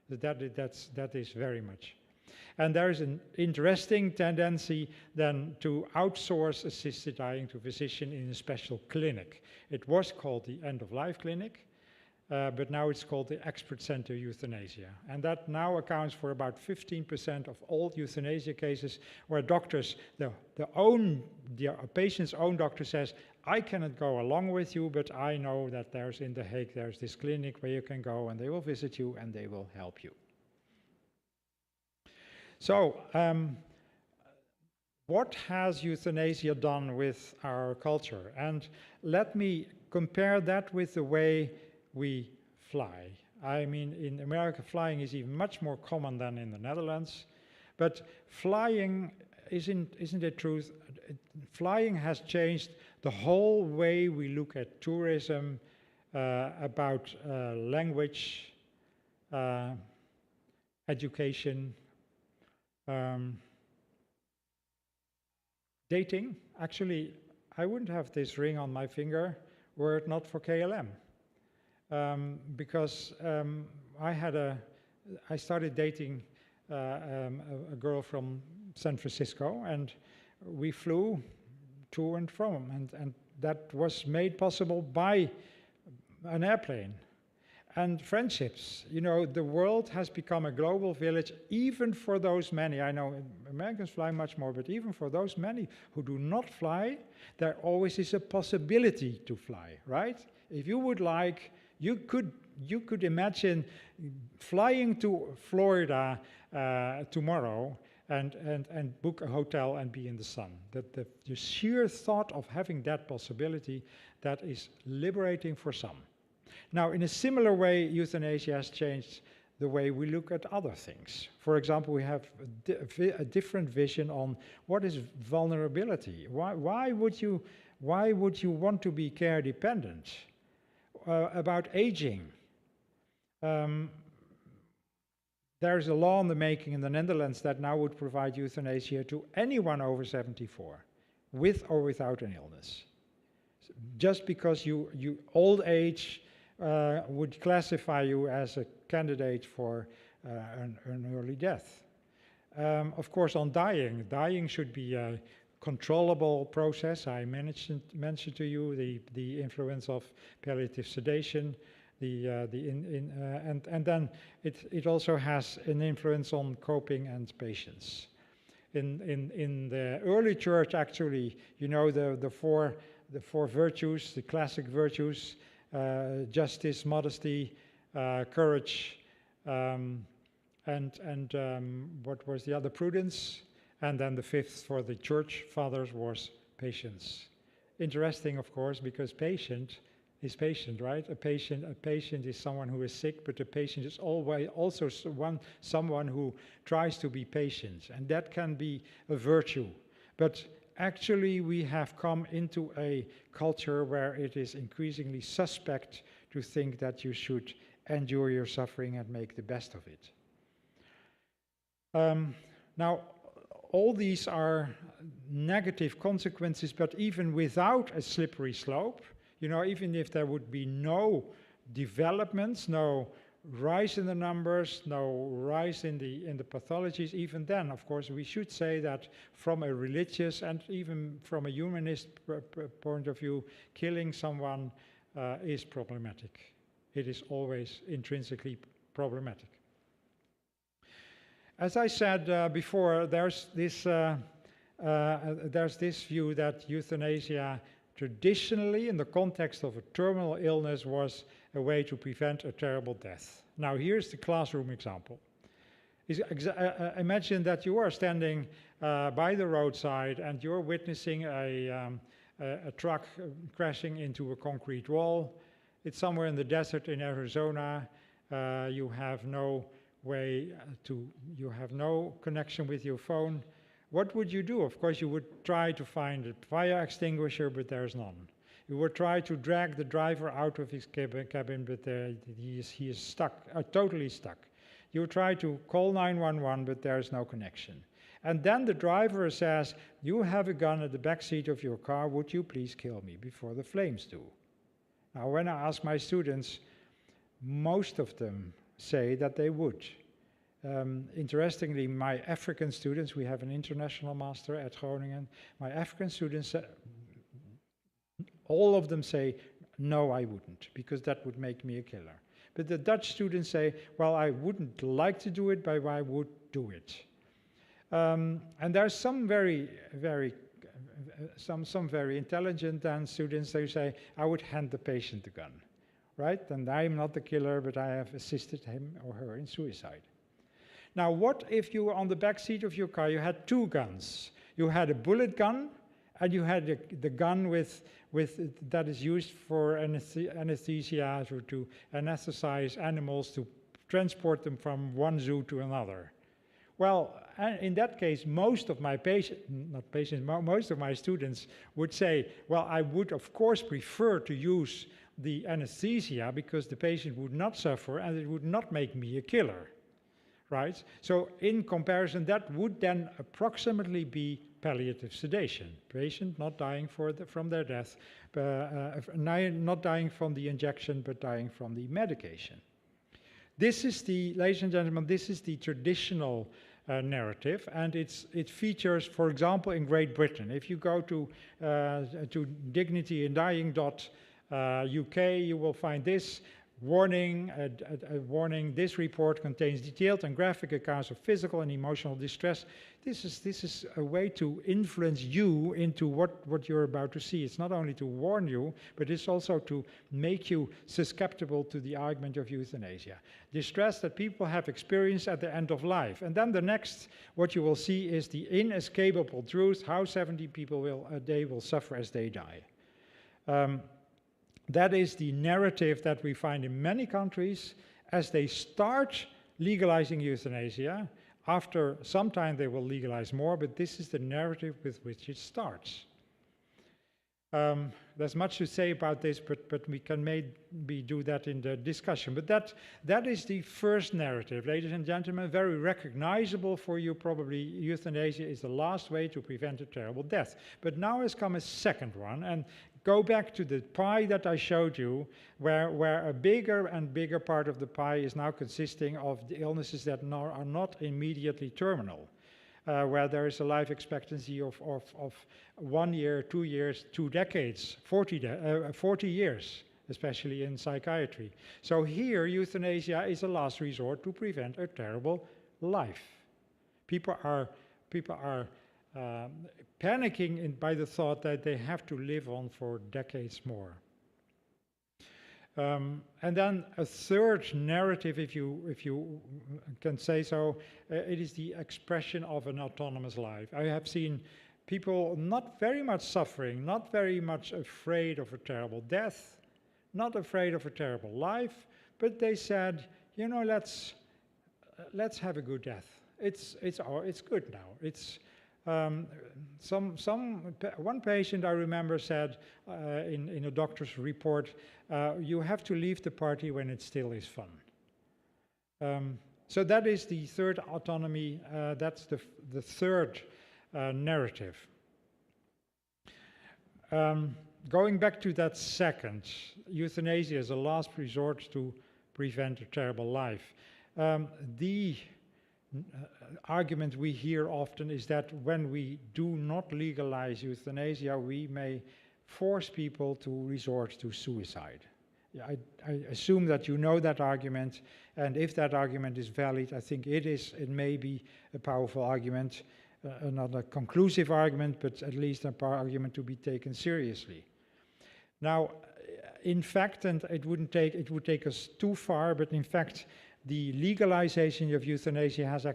That is very much. And there is an interesting tendency then to outsource assisted dying to physician in a special clinic. It was called the end-of-life clinic, but now it's called the expert center euthanasia. And that now accounts for about 15% of all euthanasia cases where doctors, the patient's own doctor says, I cannot go along with you, but I know that there's in The Hague, there's this clinic where you can go and they will visit you and they will help you. So, what has euthanasia done with our culture? And let me compare that with the way we fly. I mean, in America, flying is even much more common than in the Netherlands. But flying, isn't it true? Flying has changed the whole way we look at tourism, about language, education, dating. Actually, I wouldn't have this ring on my finger were it not for KLM. Because I started dating a girl from San Francisco, and we flew to and from, and that was made possible by an airplane. And friendships, you know, the world has become a global village, even for those many, I know Americans fly much more, but even for those many who do not fly, there always is a possibility to fly, right? If you would like, you could imagine flying to Florida tomorrow and book a hotel and be in the sun. The sheer thought of having that possibility, that is liberating for some. Now, in a similar way, euthanasia has changed the way we look at other things. For example, we have a different vision on what is vulnerability. Why would you want to be care dependent? About aging. There's a law in the making in the Netherlands that now would provide euthanasia to anyone over 74, with or without an illness. Just because you old age would classify you as a candidate for an early death. Of course, on dying should be a controllable process. I mentioned to you the influence of palliative sedation, and then it also has an influence on coping and patience. In the early church, actually, you know, the four virtues, the classic virtues. Justice, modesty, courage, and what was the other? Prudence. And then the fifth for the church fathers was patience. Interesting, of course, because patient is patient, right? A patient is someone who is sick, but a patient is always also someone who tries to be patient, and that can be a virtue. But actually, we have come into a culture where it is increasingly suspect to think that you should endure your suffering and make the best of it. Now, all these are negative consequences, but even without a slippery slope, you know, even if there would be no developments, no rise in the numbers, no rise in the pathologies, even then, of course, we should say that from a religious and even from a humanist point of view, killing someone is problematic. It is always intrinsically problematic. As I said before, there's this view that euthanasia traditionally, in the context of a terminal illness, was a way to prevent a terrible death. Now here's the classroom example. Imagine that you are standing by the roadside and you're witnessing a truck crashing into a concrete wall. It's somewhere in the desert in Arizona. You have no you have no connection with your phone. What would you do? Of course, you would try to find a fire extinguisher, but there's none. You would try to drag the driver out of his cabin, but he is stuck, totally stuck. You try to call 911, but there's no connection. And then the driver says, you have a gun at the back seat of your car, would you please kill me before the flames do? Now, when I ask my students, most of them say that they would. Interestingly, my African students, we have an international master at Groningen, my African students, all of them say, no, I wouldn't, because that would make me a killer. But the Dutch students say, well, I wouldn't like to do it, but I would do it. And there's some very intelligent students, they say, I would hand the patient the gun, right? And I'm not the killer, but I have assisted him or her in suicide. Now, what if you, on the back seat of your car, you had two guns? You had a bullet gun, and you had the gun that is used for anesthesia, or to anesthetize animals, to transport them from one zoo to another. Well, in that case, most of my most of my students would say, well, I would of course prefer to use the anesthesia because the patient would not suffer and it would not make me a killer, right? So in comparison, that would then approximately be palliative sedation. Patient not dying from their death, not dying from the injection, but dying from the medication. This is the, ladies and gentlemen, this is the traditional narrative, and it features, for example, in Great Britain. If you go to dignityindying.uk, you will find this warning, warning, this report contains detailed and graphic accounts of physical and emotional distress. This is a way to influence you into what you're about to see. It's not only to warn you, but it's also to make you susceptible to the argument of euthanasia. Distress that people have experienced at the end of life. And then the next, what you will see is the inescapable truth, how 70 people a day will suffer as they die. That is the narrative that we find in many countries as they start legalizing euthanasia. After some time they will legalize more, but this is the narrative with which it starts. There's much to say about this, but we can maybe do that in the discussion. But that is the first narrative, ladies and gentlemen, very recognizable for you probably. Euthanasia is the last way to prevent a terrible death. But now has come a second one, and go back to the pie that I showed you, where a bigger and bigger part of the pie is now consisting of the illnesses that are not immediately terminal, where there is a life expectancy of 1 year, 2 years, 2 decades, 40 years, especially in psychiatry. So here, euthanasia is a last resort to prevent a terrible life. People are panicking by the thought that they have to live on for decades more. And then a third narrative, if you can say so, it is the expression of an autonomous life. I have seen people not very much suffering, not very much afraid of a terrible death, not afraid of a terrible life, but they said, you know, let's have a good death. It's good now. It's one patient I remember said in a doctor's report, you have to leave the party when it still is fun. So that is the third autonomy, that's the third narrative. Going back to that second, euthanasia is a last resort to prevent a terrible life. The argument we hear often is that when we do not legalize euthanasia, we may force people to resort to suicide. I assume that you know that argument, and if that argument is valid, I think it may be a powerful argument, not a conclusive argument, but at least an argument to be taken seriously. Now, in fact, and it would take us too far, but in fact, the legalization of euthanasia has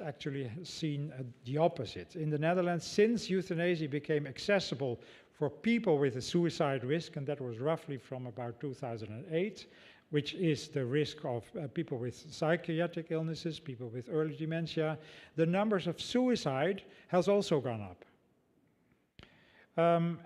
actually seen the opposite. In the Netherlands, since euthanasia became accessible for people with a suicide risk, and that was roughly from about 2008, which is the risk of people with psychiatric illnesses, people with early dementia, the numbers of suicide has also gone up.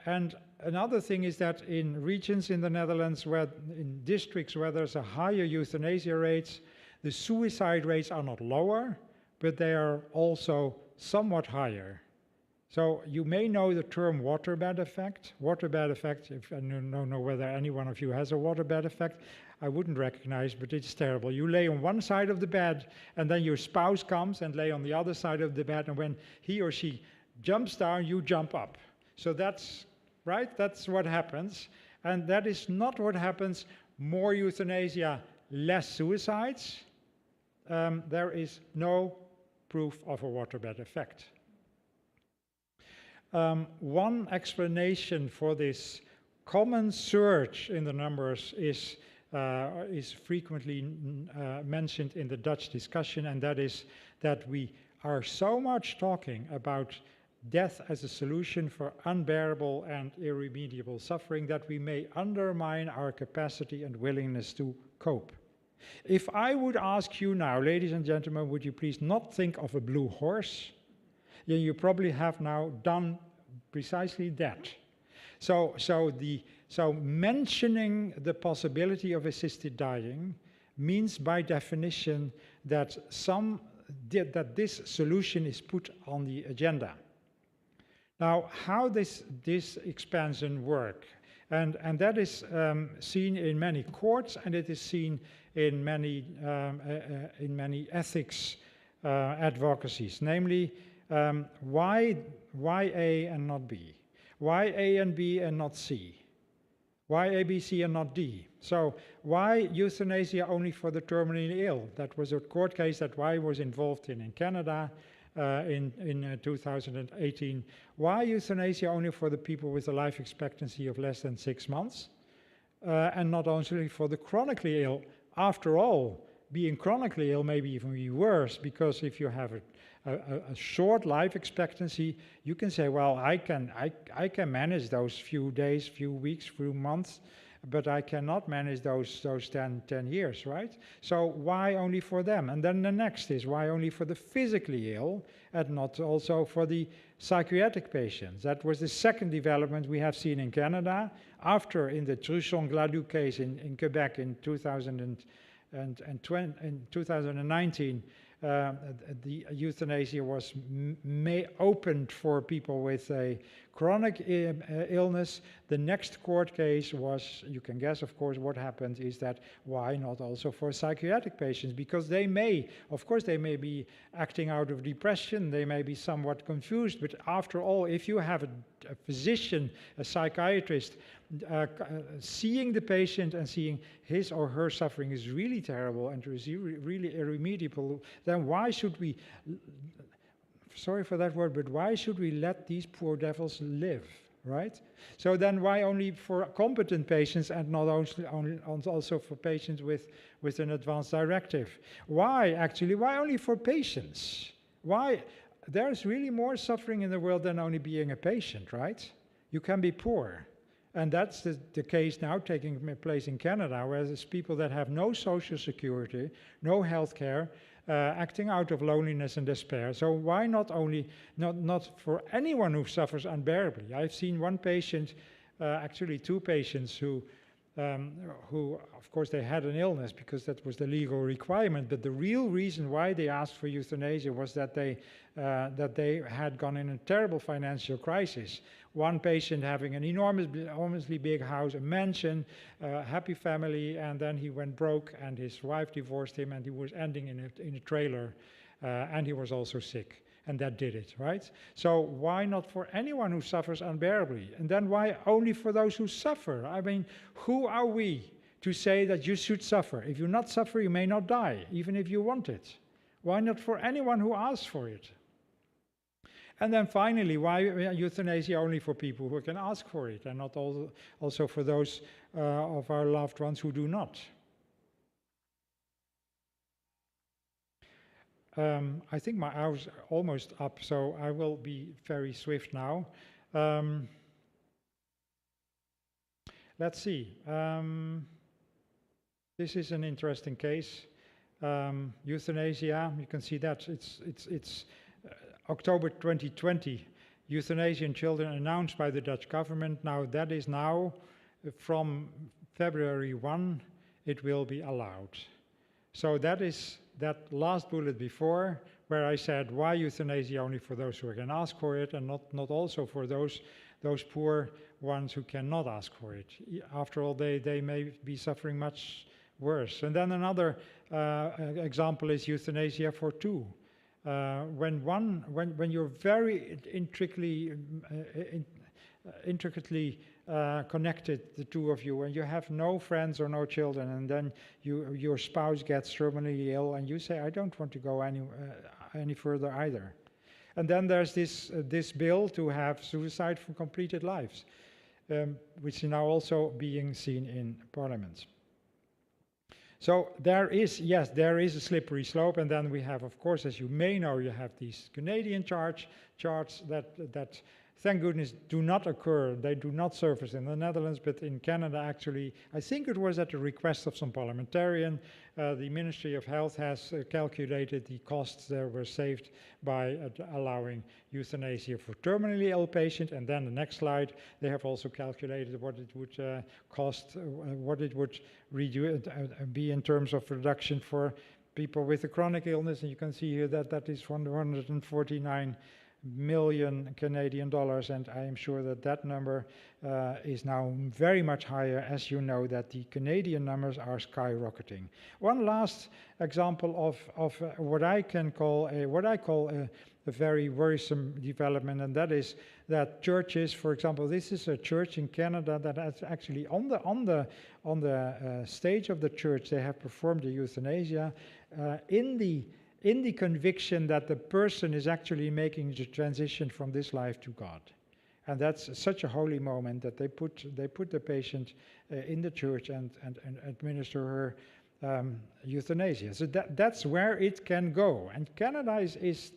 And another thing is that in regions in the Netherlands, in districts where there's a higher euthanasia rates, the suicide rates are not lower, but they are also somewhat higher. So you may know the term waterbed effect. Waterbed effect, if I don't know whether any one of you has a waterbed effect, I wouldn't recognize, but it's terrible. You lay on one side of the bed, and then your spouse comes and lay on the other side of the bed, and when he or she jumps down, you jump up. So that's right, that's what happens. And that is not what happens. More euthanasia, less suicides. There is no proof of a waterbed effect. One explanation for this common surge in the numbers is frequently mentioned in the Dutch discussion, and that is that we are so much talking about death as a solution for unbearable and irremediable suffering that we may undermine our capacity and willingness to cope. If I would ask you now, ladies and gentlemen, would you please not think of a blue horse? Then you probably have now done precisely that. So mentioning the possibility of assisted dying means by definition that this solution is put on the agenda. Now, how this expansion work, and that is seen in many courts, and it is seen in many ethics advocacies, namely why A and not B, why A and B and not C, why A, B, C and not D. So why euthanasia only for the terminally ill? That was a court case that I was involved in Canada. In 2018. Why euthanasia only for the people with a life expectancy of less than 6 months? And not only for the chronically ill. After all, being chronically ill may even be worse, because if you have a short life expectancy, you can say, well, I can manage those few days, few weeks, few months, but I cannot manage those 10 years, right? So why only for them? And then the next is, why only for the physically ill and not also for the psychiatric patients? That was the second development we have seen in Canada. After, in the Truchon-Gladue case in Quebec in 2019, the euthanasia was opened for people with a chronic illness. The next court case was, you can guess, of course, what happened is that why not also for psychiatric patients? Because they may, of course, they may be acting out of depression, they may be somewhat confused, but after all, if you have a physician, a psychiatrist, seeing the patient and seeing his or her suffering is really terrible and is really irremediable, then why should we, sorry for that word, but why should we let these poor devils live, right? So then why only for competent patients and not also for patients with an advanced directive? Why only for patients? Why? There's really more suffering in the world than only being a patient, right? You can be poor. And that's the case now taking place in Canada, where there's people that have no social security, no health care, acting out of loneliness and despair. So why not for anyone who suffers unbearably? I've seen one patient, actually two patients, who of course they had an illness because that was the legal requirement, but the real reason why they asked for euthanasia was that they had gone in a terrible financial crisis. One patient having an enormously big house, a mansion, happy family, and then he went broke and his wife divorced him and he was ending in a trailer, and he was also sick. And that did it, right? So why not for anyone who suffers unbearably? And then why only for those who suffer? I mean, who are we to say that you should suffer? If you not suffer, you may not die, even if you want it. Why not for anyone who asks for it? And then finally, why euthanasia only for people who can ask for it and not also for those of our loved ones who do not? I think my hour's almost up, so I will be very swift now. Let's see. This is an interesting case. Euthanasia, you can see that it's October 2020. Euthanasia in children announced by the Dutch government. Now that is now, from February 1, it will be allowed. So that is that last bullet before, where I said, why euthanasia only for those who can ask for it, and not also for those poor ones who cannot ask for it. After all, they may be suffering much worse. And then another example is euthanasia for two. When you're very intricately connected, the two of you, and you have no friends or no children, and then your spouse gets terminally ill, and you say, I don't want to go any further either. And then there's this bill to have suicide for completed lives, which is now also being seen in Parliament. So there is a slippery slope, and then we have, of course, as you may know, you have these Canadian charts that thank goodness do not occur. They do not surface in the Netherlands, but in Canada actually, I think it was at the request of some parliamentarian, the Ministry of Health has calculated the costs that were saved by allowing euthanasia for terminally ill patients. And then the next slide, they have also calculated what it would cost, what it would be in terms of reduction for people with a chronic illness. And you can see here that that is 149 million Canadian dollars, and I am sure that that number is now very much higher, as you know that the Canadian numbers are skyrocketing. One last example of what I call a very worrisome development, and that is that churches, for example, this is a church in Canada that has actually on the stage of the church they have performed the euthanasia in the conviction that the person is actually making the transition from this life to God. And that's such a holy moment that they put the patient in the church and administer her euthanasia. So that's where it can go. And Canada is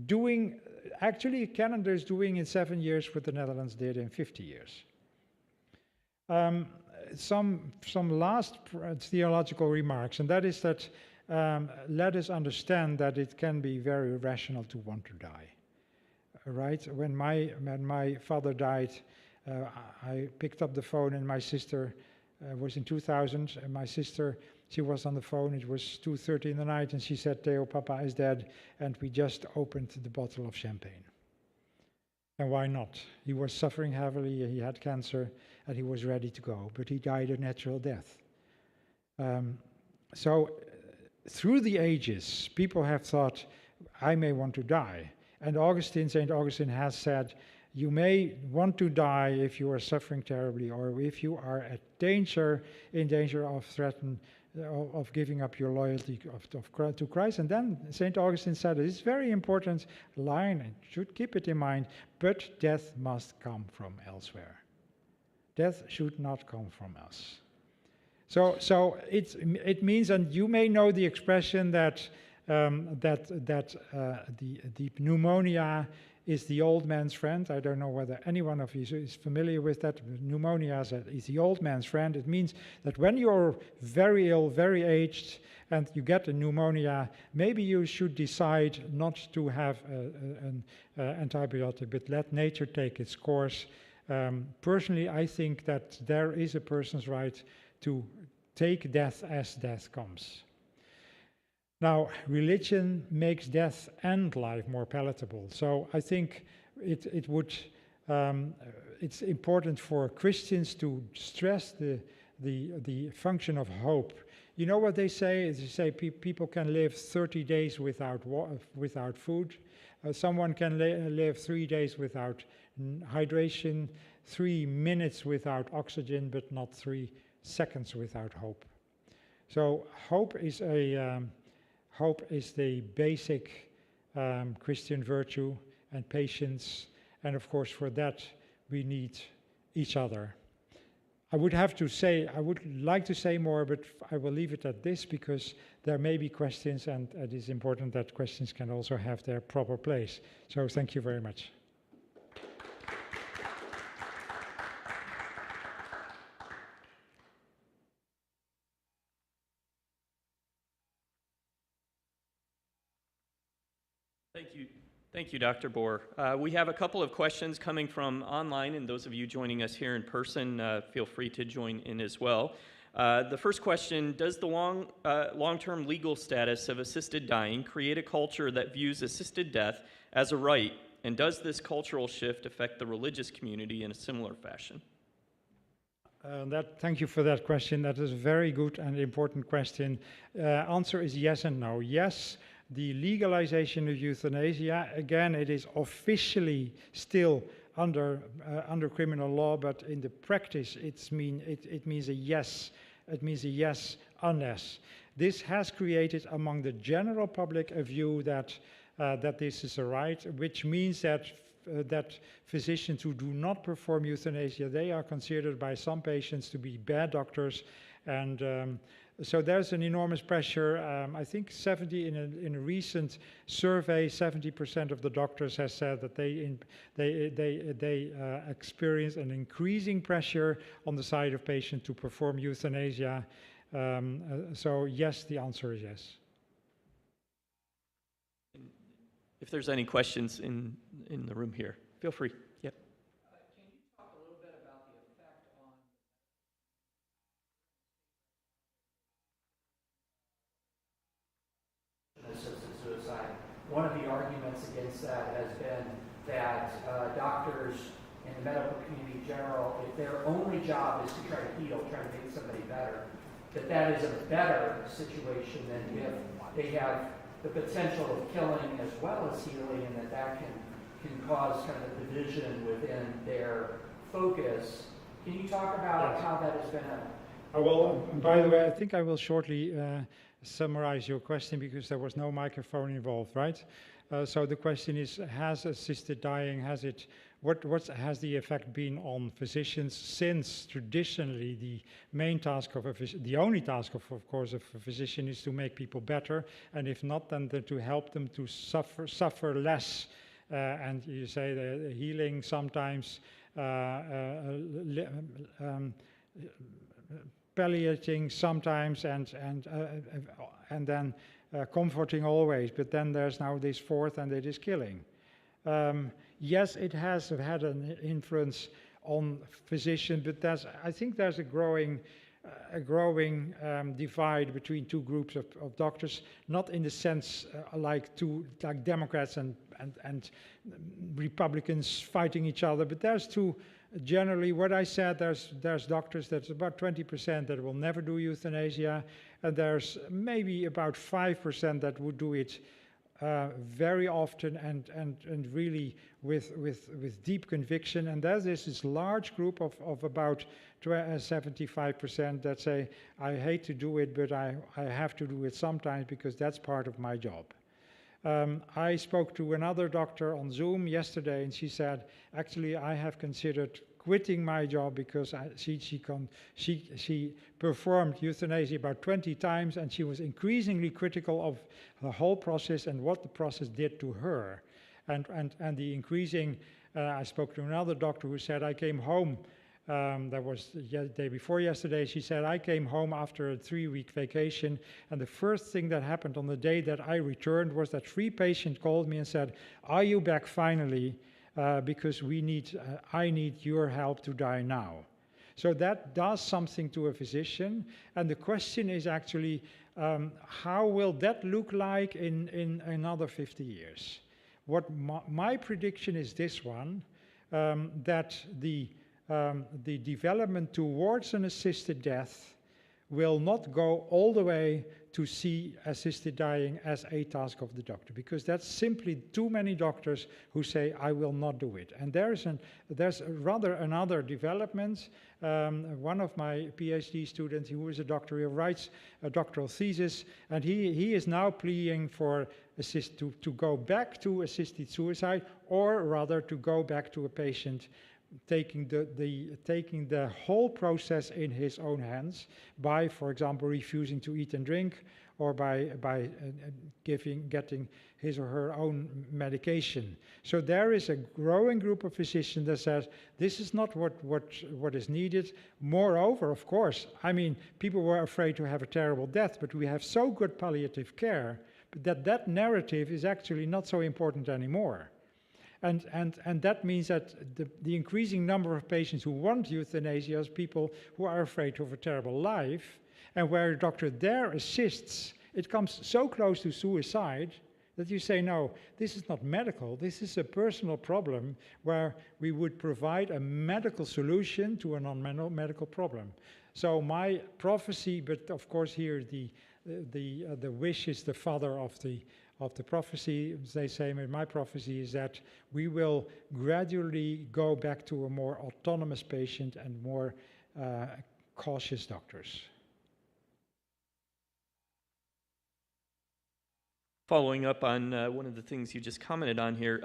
doing, actually Canada is doing in 7 years what the Netherlands did in 50 years. Some last theological remarks, and that is that let us understand that it can be very rational to want to die. Right? When my father died, I picked up the phone, and my sister was in 2000. And my sister, she was on the phone. It was 2:30 in the night, and she said, "Theo, Papa is dead," and we just opened the bottle of champagne. And why not? He was suffering heavily. He had cancer, and he was ready to go, but he died a natural death. So. Through the ages, people have thought, I may want to die. And St. Augustine has said, you may want to die if you are suffering terribly, or if you are in danger of giving up your loyalty to Christ. And then St. Augustine said, it's a very important line, and you should keep it in mind, but death must come from elsewhere. Death should not come from us. So it means, and you may know the expression that the pneumonia is the old man's friend. I don't know whether any one of you is familiar with that. Pneumonia is the old man's friend. It means that when you're very ill, very aged, and you get a pneumonia, maybe you should decide not to have an antibiotic, but let nature take its course. Personally, I think that there is a person's right to take death as death comes. Now, religion makes death and life more palatable. So I think it's important for Christians to stress the function of hope. You know what they say? They say people can live 30 days without food. Someone can live 3 days without hydration, 3 minutes without oxygen, but not 3 seconds without hope. So hope is the basic Christian virtue, and patience, and of course for that we need each other. I would have to say, I would like to say more, but I will leave it at this because there may be questions, and it is important that questions can also have their proper place. So thank you very much. Thank you, Dr. Boer. We have a couple of questions coming from online, and those of you joining us here in person, feel free to join in as well. The first question, does the long-term legal status of assisted dying create a culture that views assisted death as a right, and does this cultural shift affect the religious community in a similar fashion? Thank you for that question. That is a very good and important question. Answer is yes and no. Yes, the legalization of euthanasia, again, it is officially still under criminal law, but in the practice, it means a yes. It means a yes unless. This has created among the general public a view that this is a right, which means that physicians who do not perform euthanasia, they are considered by some patients to be bad doctors, and so there's an enormous pressure. I think in a recent survey, 70% of the doctors have said that they experience an increasing pressure on the side of patients to perform euthanasia. So yes, the answer is yes. If there's any questions in the room here, feel free. Yep. Can you talk a little bit about the effect on assisted suicide? One of the arguments against that has been that doctors and the medical community in general, if their only job is to try to heal, try to make somebody better, that is a better situation than if they have the potential of killing as well as healing, and that can cause kind of a division within their focus. Can you talk about how that has been Well, by the way, I think I will shortly summarize your question because there was no microphone involved, right? So the question is, has assisted dying, what has the effect been on physicians, since traditionally the main task of the only task of course of a physician is to make people better, and if not, then to help them to suffer less, and you say the healing sometimes, palliating sometimes, and then comforting always, but then there's now this fourth, and it is killing. Yes, it has had an influence on physicians, but I think there's a growing divide between two groups of doctors, not in the sense like Democrats and Republicans fighting each other, but there's two. Generally, what I said, there's doctors, that's about 20% that will never do euthanasia, and there's maybe about 5% that would do it very often and really with deep conviction. And there's this large group of about 75% that say, I hate to do it, but I have to do it sometimes because that's part of my job. I spoke to another doctor on Zoom yesterday, and she said, actually, I have considered quitting my job because she performed euthanasia about 20 times, and she was increasingly critical of the whole process and what the process did to her. And the increasing, I spoke to another doctor who said, I came home, that was the day before yesterday, she said, I came home after a 3-week vacation, and the first thing that happened on the day that I returned was that 3 patients called me and said, are you back finally? Because I need your help to die now. So that does something to a physician, and the question is actually, how will that look like in another 50 years? What my prediction is this one, that the development towards an assisted death will not go all the way to see assisted dying as a task of the doctor, because that's simply too many doctors who say, I will not do it. And there's rather another development. One of my PhD students, who is a doctor, he writes a doctoral thesis, and he is now pleading for to go back to assisted suicide, or rather to go back to a patient taking the whole process in his own hands by, for example, refusing to eat and drink, or by getting his or her own medication. So there is a growing group of physicians that says this is not what is needed. Moreover, of course, I mean, people were afraid to have a terrible death, but we have so good palliative care that narrative is actually not so important anymore. And that means that the increasing number of patients who want euthanasia is people who are afraid of a terrible life, and where a doctor there assists, it comes so close to suicide that you say, no, this is not medical, this is a personal problem where we would provide a medical solution to a non-medical problem. So my prophecy, but of course here the wish is the father of the prophecy, as they say, my prophecy is that we will gradually go back to a more autonomous patient and more cautious doctors. Following up on one of the things you just commented on here,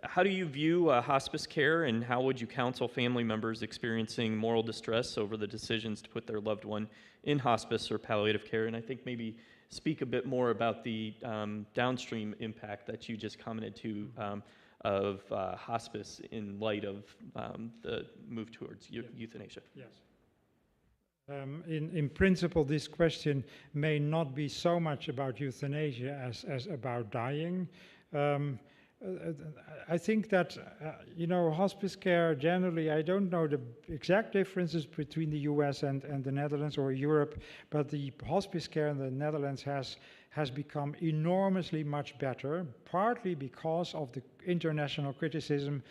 how do you view hospice care, and how would you counsel family members experiencing moral distress over the decisions to put their loved one in hospice or palliative care? And I think maybe speak a bit more about the downstream impact that you just commented to of hospice in light of the move towards euthanasia. Yes. In principle, this question may not be so much about euthanasia as about dying. I think that, hospice care generally, I don't know the exact differences between the US and the Netherlands or Europe, but the hospice care in the Netherlands has become enormously much better, partly because of the international criticism.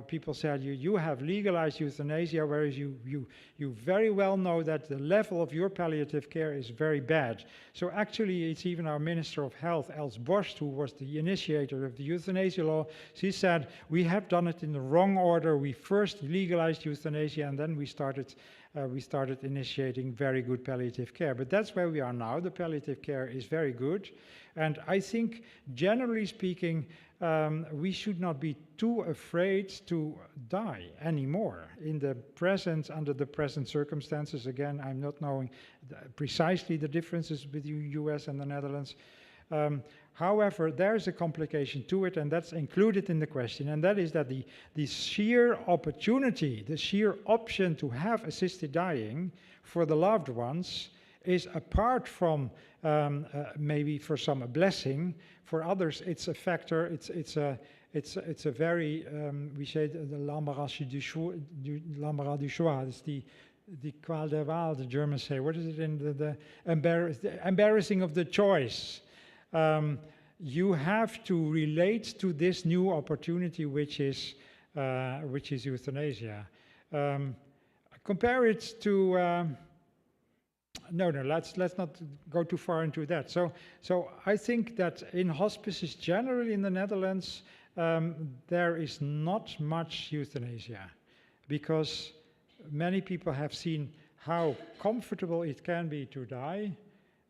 People said you have legalized euthanasia, whereas you very well know that the level of your palliative care is very bad. So actually, it's even our Minister of Health, Els Borst, who was the initiator of the euthanasia law. She said, we have done it in the wrong order. We first legalized euthanasia, and then we started initiating very good palliative care. But that's where we are now. The palliative care is very good. And I think, generally speaking, we should not be too afraid to die anymore under the present circumstances. Again, I'm not knowing precisely the differences between US and the Netherlands. However, there's a complication to it, and that's included in the question, and that is that the sheer opportunity, the sheer option to have assisted dying for the loved ones is, apart from maybe for some a blessing, for others it's a factor, it's a very, we say the l'embarras du choix, it's the kwaal der Wahl, the Germans say. What is it in the embarrassing of the choice? You have to relate to this new opportunity, which is euthanasia. Compare it to. No, let's not go too far into that. So I think that in hospices generally in the Netherlands, there is not much euthanasia, because many people have seen how comfortable it can be to die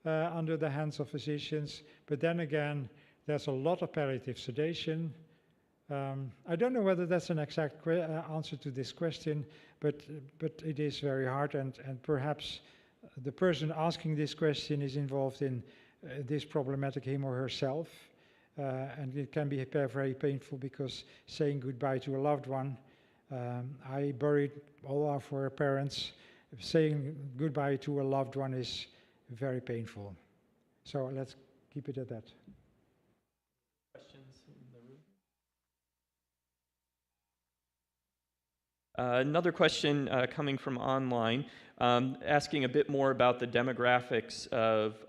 under the hands of physicians, but then again, there's a lot of palliative sedation. I don't know whether that's an exact answer to this question, but it is very hard, and perhaps the person asking this question is involved in this problematic, him or herself, and it can be very painful, because saying goodbye to a loved one, I buried all of our parents. Saying goodbye to a loved one is very painful. So let's keep it at that. Questions in the room? Another question coming from online, asking a bit more about the demographics of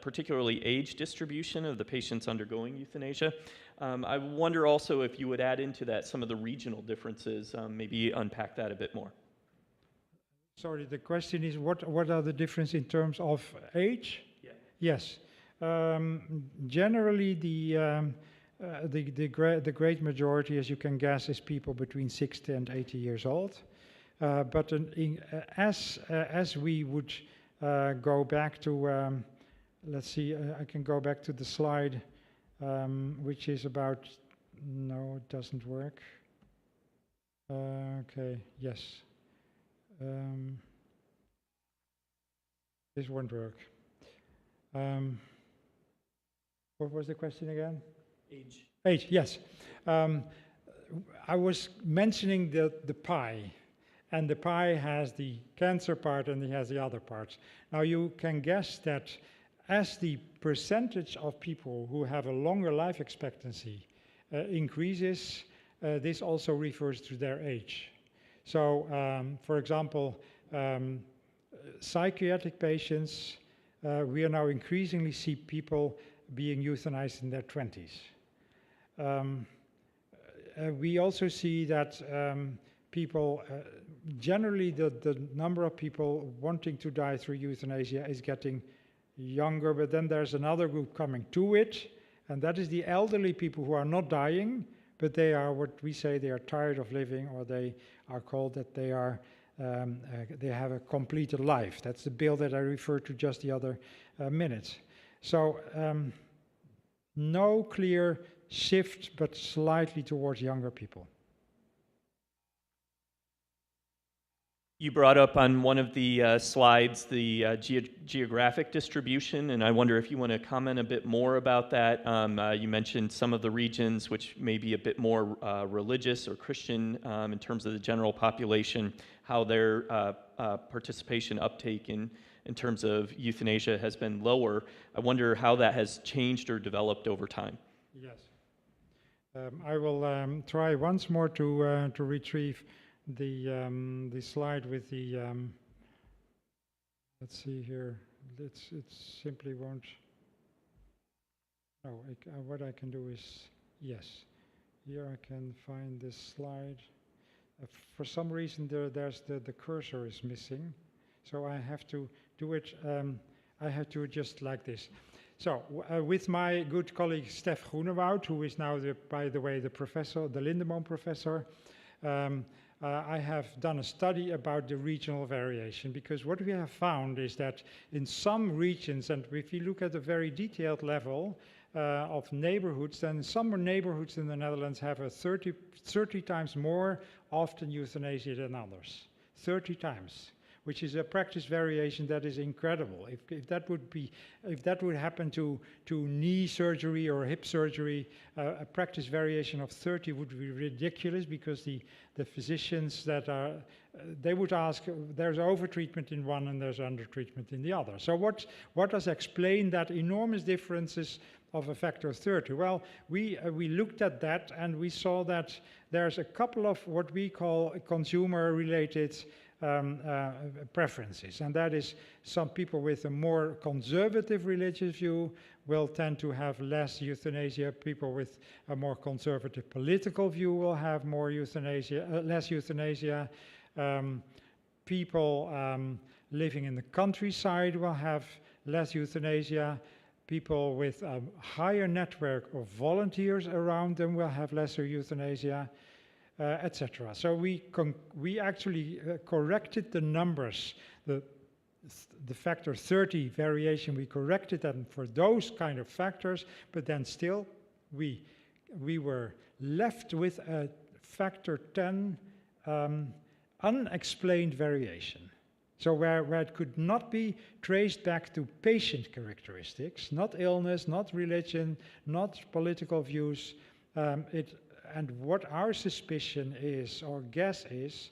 particularly age distribution of the patients undergoing euthanasia. I wonder also if you would add into that some of the regional differences, maybe unpack that a bit more. Sorry, the question is what are the differences in terms of age? Yeah. Yes. Generally, the great majority, as you can guess, is people between 60 and 80 years old. But as we would go back to, let's see, I can go back to the slide, which is about, no, it doesn't work. Okay, yes. This won't work. What was the question again? Age. Age, yes. I was mentioning the pie, and the pie has the cancer part and it has the other parts. Now you can guess that as the percentage of people who have a longer life expectancy increases, this also refers to their age. So, for example, psychiatric patients, we are now increasingly see people being euthanized in their 20s. We also see that people, generally the number of people wanting to die through euthanasia is getting younger, but then there's another group coming to it, and that is the elderly people who are not dying, but they are what we say they are tired of living, or they are called that they are they have a completed life. That's the bill that I referred to just the other minute. So no clear shift, but slightly towards younger people. You brought up on one of the slides the geographic distribution, and I wonder if you want to comment a bit more about that. You mentioned some of the regions which may be a bit more religious or Christian in terms of the general population, how their participation uptake in terms of euthanasia has been lower. I wonder how that has changed or developed over time. Yes. I will try once more to retrieve the slide with the let's see here. It simply won't. No, what I can do is yes. Here I can find this slide. For some reason there's the cursor is missing, so I have to do it. I have to adjust like this. So, with my good colleague Stef Groenewoud, who is now, by the way, the professor, the Lindeboom professor, I have done a study about the regional variation, because what we have found is that in some regions, and if you look at a very detailed level of neighborhoods, then some neighborhoods in the Netherlands have a 30 times more often euthanasia than others. 30 times. Which is a practice variation that is incredible. If that would happen to knee surgery or hip surgery, a practice variation of 30 would be ridiculous, because the physicians that are, they would ask, there's overtreatment in one and there's undertreatment in the other. So what does explain that enormous differences of a factor of 30? Well, we looked at that and we saw that there's a couple of what we call consumer-related preferences, and that is some people with a more conservative religious view will tend to have less euthanasia. People with a more conservative political view will have more euthanasia, less euthanasia. People living in the countryside will have less euthanasia. People with a higher network of volunteers around them will have lesser euthanasia. Etc. So we actually corrected the numbers, the factor 30 variation. We corrected them for those kind of factors, but then still we were left with a factor 10 unexplained variation. So where it could not be traced back to patient characteristics, not illness, not religion, not political views, and what our suspicion is, or guess is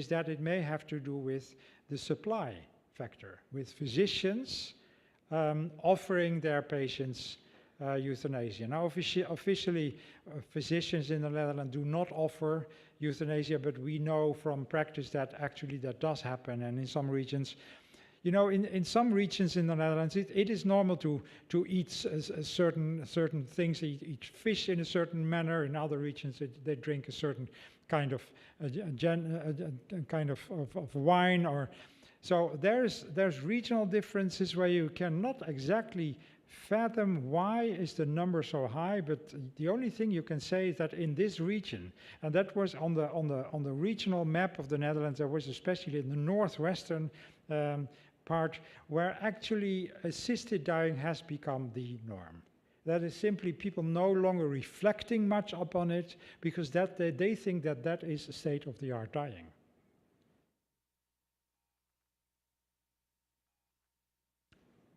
that it may have to do with the supply factor, with physicians offering their patients euthanasia. Now, officially, physicians in the Netherlands do not offer euthanasia, but we know from practice that actually that does happen, and in some regions, you know, in some regions in the Netherlands, it is normal to eat certain things, eat fish in a certain manner. In other regions, they drink a certain kind of wine, or so. There's regional differences where you cannot exactly fathom why is the number so high, but the only thing you can say is that in this region, and that was on the regional map of the Netherlands, there was especially in the northwestern part where actually assisted dying has become the norm. That is simply people no longer reflecting much upon it because they think that that is a state-of-the-art dying.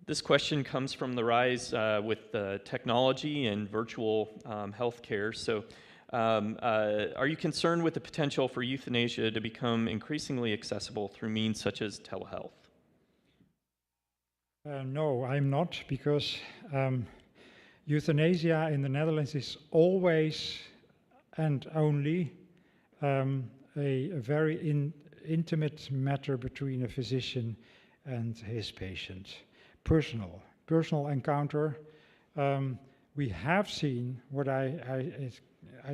This question comes from the rise with technology and virtual healthcare. So, are you concerned with the potential for euthanasia to become increasingly accessible through means such as telehealth? No, I'm not, because euthanasia in the Netherlands is always and only a very intimate matter between a physician and his patient. Personal encounter. We have seen what I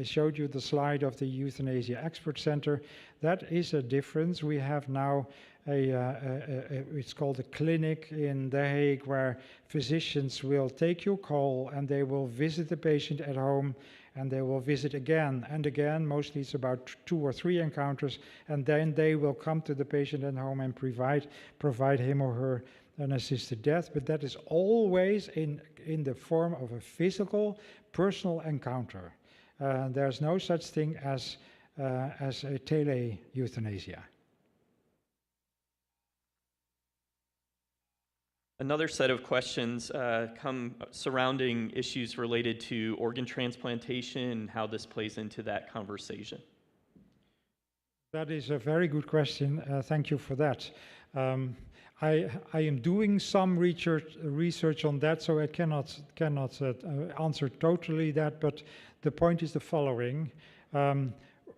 showed you the slide of the Euthanasia Expert Center. That is a difference. We have now it's called a clinic in The Hague, where physicians will take your call and they will visit the patient at home, and they will visit again and again. Mostly it's about 2 or 3 encounters, and then they will come to the patient at home and provide him or her an assisted death. But that is always in the form of a physical, personal encounter. There's no such thing as a tele-euthanasia. Another set of questions come surrounding issues related to organ transplantation and how this plays into that conversation. That is a very good question. Thank you for that. I am doing some research on that, so I cannot answer totally that, but the point is the following.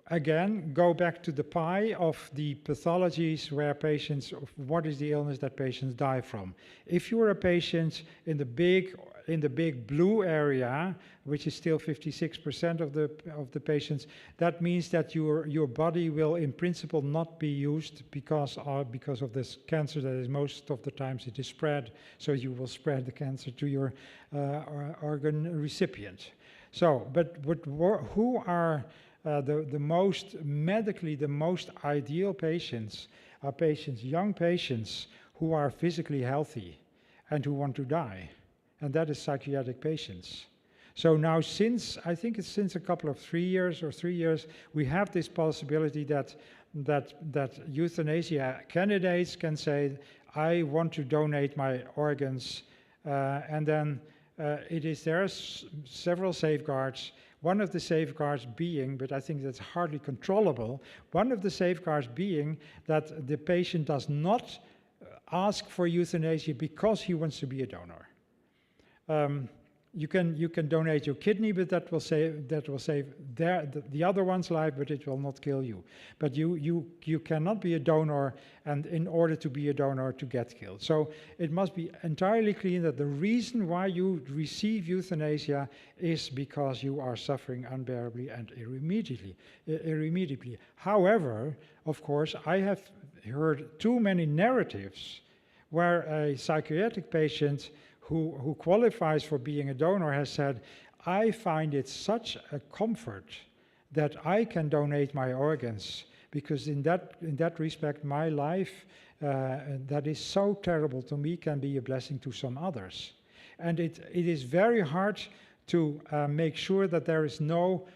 Again, go back to the pie of the pathologies where patients, what is the illness that patients die from. If you are a patient in the big blue area, which is still 56% of the patients, that means that your body will in principle not be used because of this cancer that is most of the times it is spread, so you will spread the cancer to your organ recipient. So, but who are the most medically the most ideal patients are young patients who are physically healthy and who want to die, and that is psychiatric patients. So now, I think it's since a couple of 3 years, we have this possibility that euthanasia candidates can say, I want to donate my organs, and then there are several safeguards. One of the safeguards being, but I think that's hardly controllable, one of the safeguards being that the patient does not ask for euthanasia because he wants to be a donor. You can donate your kidney, but that will save the other one's life, but it will not kill you. But you cannot be a donor, and in order to be a donor, to get killed. So it must be entirely clear that the reason why you receive euthanasia is because you are suffering unbearably and irremediably. However, of course, I have heard too many narratives where a psychiatric patient who qualifies for being a donor has said, I find it such a comfort that I can donate my organs, because in that respect, my life that is so terrible to me can be a blessing to some others. And it is very hard to make sure that there is no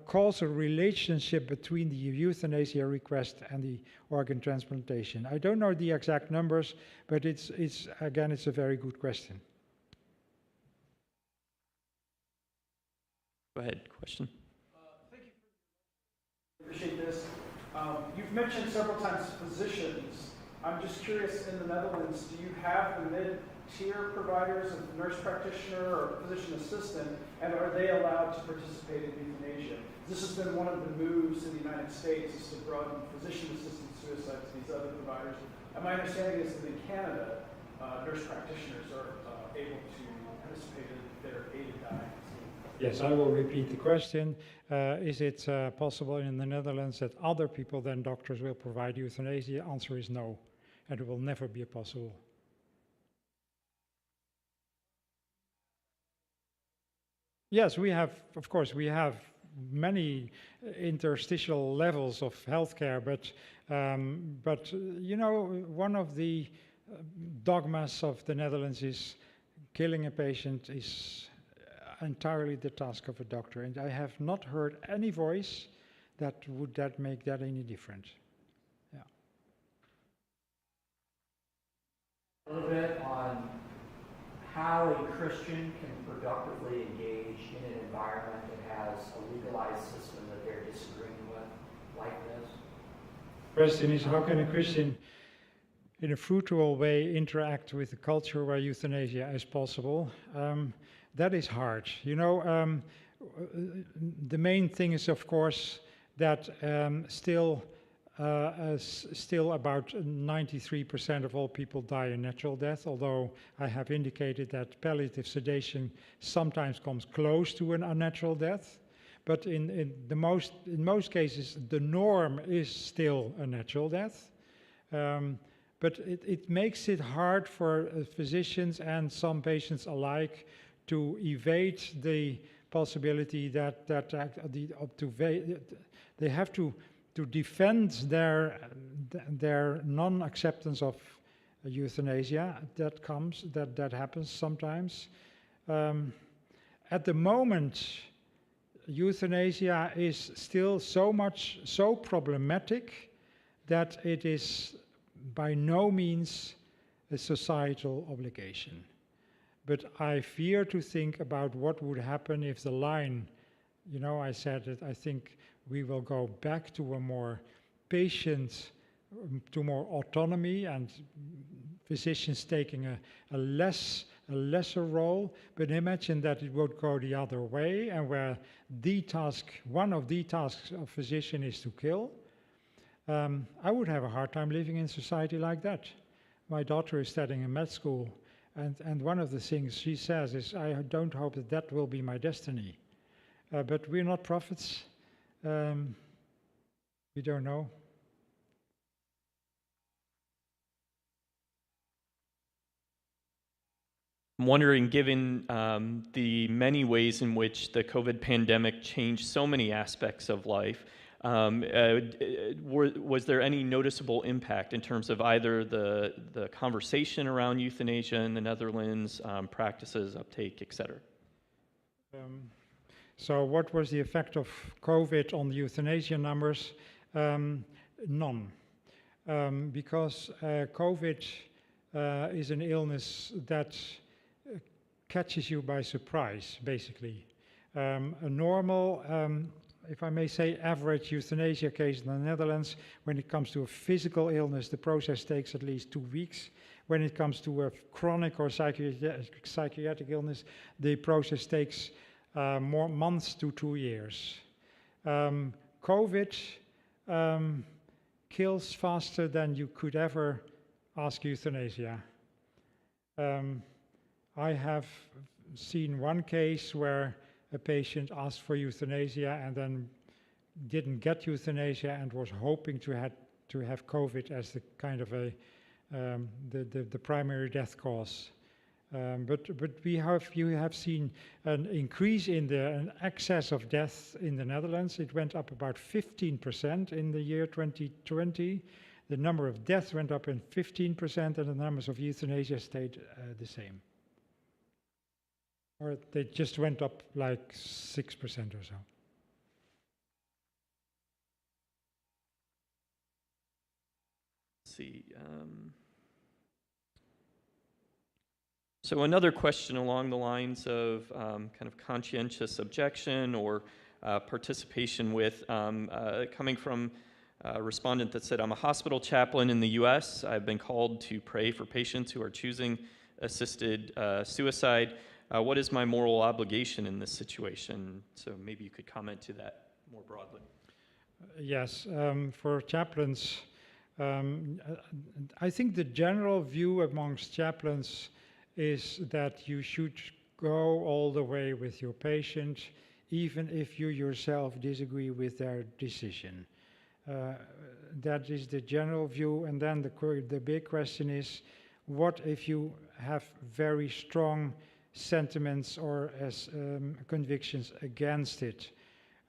causal relationship between the euthanasia request and the organ transplantation. I don't know the exact numbers, but it's again, it's a very good question. Go ahead, question. Thank you. Appreciate this. You've mentioned several times physicians. I'm just curious, in the Netherlands, do you have the mid-tier providers of nurse practitioner or physician assistant, and are they allowed to participate in euthanasia? This has been one of the moves in the United States, is to broaden physician-assisted suicide to these other providers. And my understanding is that in Canada, nurse practitioners are able to participate in their aided dying. Yes, I will repeat the question. Is it possible in the Netherlands that other people than doctors will provide euthanasia? Answer is no, and it will never be possible. Yes, we have, of course, we have many interstitial levels of healthcare, but you know, one of the dogmas of the Netherlands is killing a patient is entirely the task of a doctor, and I have not heard any voice that would make that any different. Yeah. A little bit on how a Christian can productively engage in an environment that has a legalized system that they're disagreeing with, like this. Question is, how can a Christian in a fruitful way interact with a culture where euthanasia is possible? That is hard. You know, the main thing is, of course, that still about 93% of all people die a natural death, although I have indicated that palliative sedation sometimes comes close to an unnatural death. But in most cases, the norm is still a natural death. But it makes it hard for physicians and some patients alike to evade the possibility that they have to defend their non-acceptance of euthanasia that happens sometimes. At the moment, euthanasia is still so problematic that it is by no means a societal obligation. But I fear to think about what would happen if the line, you know, I said that I think we will go back to a more patient, to more autonomy, and physicians taking a lesser role. But imagine that it would go the other way, and where one of the tasks of physician is to kill. I would have a hard time living in society like that. My daughter is studying in med school, and one of the things she says is, I don't hope that will be my destiny. But we're not prophets. We don't know. I'm wondering, given the many ways in which the COVID pandemic changed so many aspects of life, was there any noticeable impact in terms of either the conversation around euthanasia in the Netherlands, practices, uptake, et cetera? So what was the effect of COVID on the euthanasia numbers? None. Because COVID is an illness that catches you by surprise, basically. A normal, if I may say, average euthanasia case in the Netherlands, when it comes to a physical illness, the process takes at least 2 weeks. When it comes to a chronic or psychiatric illness, the process takes more months to 2 years. COVID kills faster than you could ever ask euthanasia. I have seen one case where a patient asked for euthanasia and then didn't get euthanasia and was hoping to have COVID as the kind of the primary death cause. But you have seen an increase in an excess of death in the Netherlands. It went up about 15% in the year 2020. The number of deaths went up in 15%, and the numbers of euthanasia stayed the same. Or they just went up like 6% or so. Let's see. So another question along the lines of kind of conscientious objection or participation with, coming from a respondent that said, I'm a hospital chaplain in the US. I've been called to pray for patients who are choosing assisted suicide. What is my moral obligation in this situation? So maybe you could comment to that more broadly. Yes, for chaplains, I think the general view amongst chaplains is that you should go all the way with your patient, even if you yourself disagree with their decision. That is the general view, and then the big question is, what if you have very strong sentiments or convictions against it?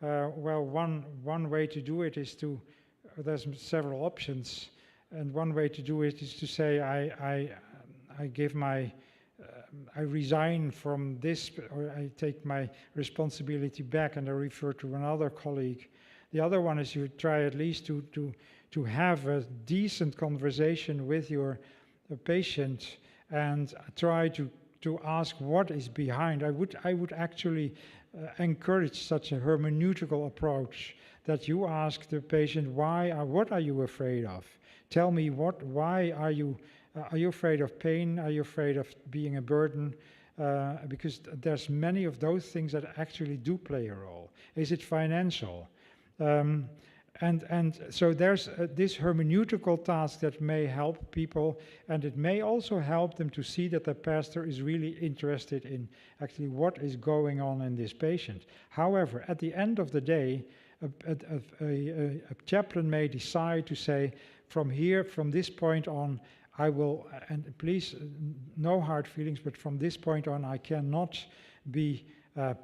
Well, one way to do it is there's several options, and one way to do it is to say, I give my I resign from this, or I take my responsibility back and I refer to another colleague. The other one is you try at least to have a decent conversation with your patient and try to ask what is behind. I would actually encourage such a hermeneutical approach, that you ask the patient, what are you afraid of? Tell me why are you afraid of pain? Are you afraid of being a burden? Because there's many of those things that actually do play a role. Is it financial? And so there's this hermeneutical task that may help people, and it may also help them to see that the pastor is really interested in actually what is going on in this patient. However, at the end of the day, a chaplain may decide to say, from this point on, I will, and please, no hard feelings, but from this point on, I cannot be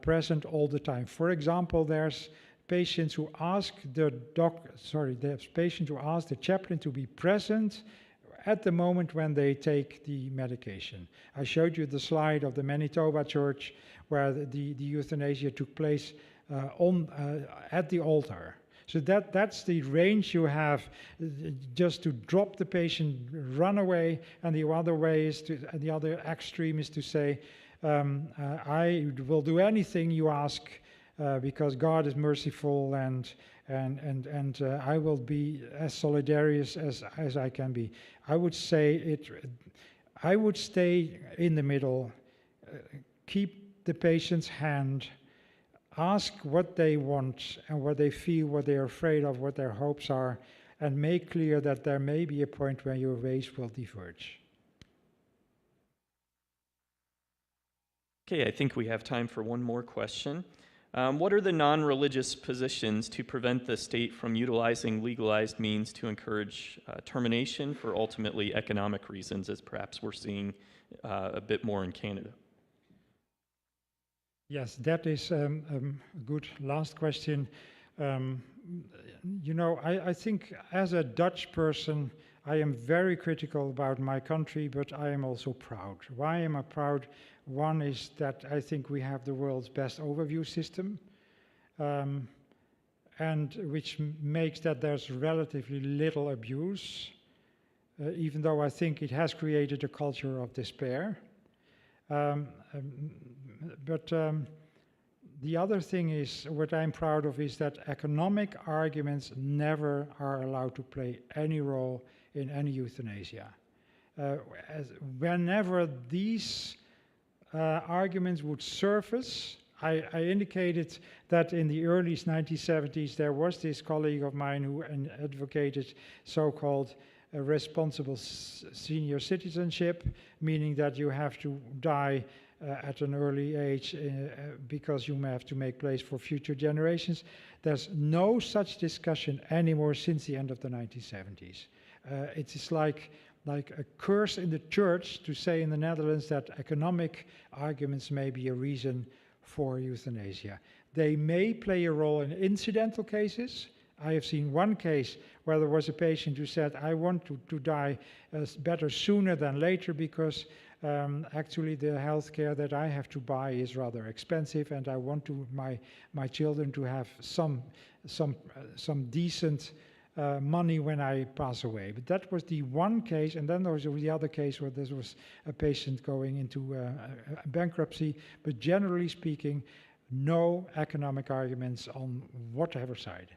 present all the time. For example, there's patients who ask there's patients who ask the chaplain to be present at the moment when they take the medication. I showed you the slide of the Manitoba church where the euthanasia took place at the altar. So that's the range you have, just to drop the patient, run away, and the other extreme is to say, I will do anything you ask because God is merciful, and I will be as solidarious as I can be. I would say I would stay in the middle, keep the patient's hand, ask what they want and what they feel, what they're afraid of, what their hopes are, and make clear that there may be a point where your ways will diverge. Okay, I think we have time for one more question. What are the non-religious positions to prevent the state from utilizing legalized means to encourage termination for ultimately economic reasons, as perhaps we're seeing a bit more in Canada? Yes, that is a good last question. I think as a Dutch person, I am very critical about my country, but I am also proud. Why am I proud? One is that I think we have the world's best overview system, and which makes that there's relatively little abuse, even though I think it has created a culture of despair. But the other thing is, what I'm proud of is that economic arguments never are allowed to play any role in any euthanasia. Whenever these arguments would surface, I indicated that in the early 1970s there was this colleague of mine who advocated so-called responsible senior citizenship, meaning that you have to die at an early age because you may have to make place for future generations. There's no such discussion anymore since the end of the 1970s. It is like a curse in the church to say in the Netherlands that economic arguments may be a reason for euthanasia. They may play a role in incidental cases. I have seen one case where there was a patient who said, I want to die better sooner than later because actually the health care that I have to buy is rather expensive, and I want my children to have some decent money when I pass away. But that was the one case, and then there was the other case where there was a patient going into bankruptcy. But generally speaking, no economic arguments on whatever side.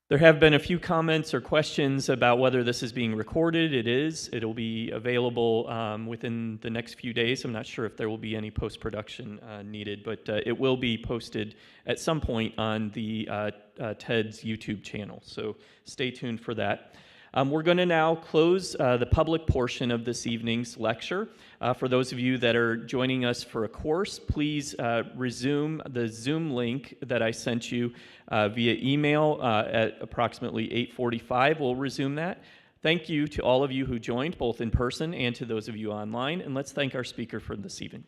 There have been a few comments or questions about whether this is being recorded. It is. It'll be available within the next few days. I'm not sure if there will be any post-production needed, but it will be posted at some point on the TED's YouTube channel, so stay tuned for that. We're going to now close the public portion of this evening's lecture. For those of you that are joining us for a course, please resume the Zoom link that I sent you via email at approximately 8:45. We'll resume that. Thank you to all of you who joined, both in person and to those of you online, and let's thank our speaker for this evening.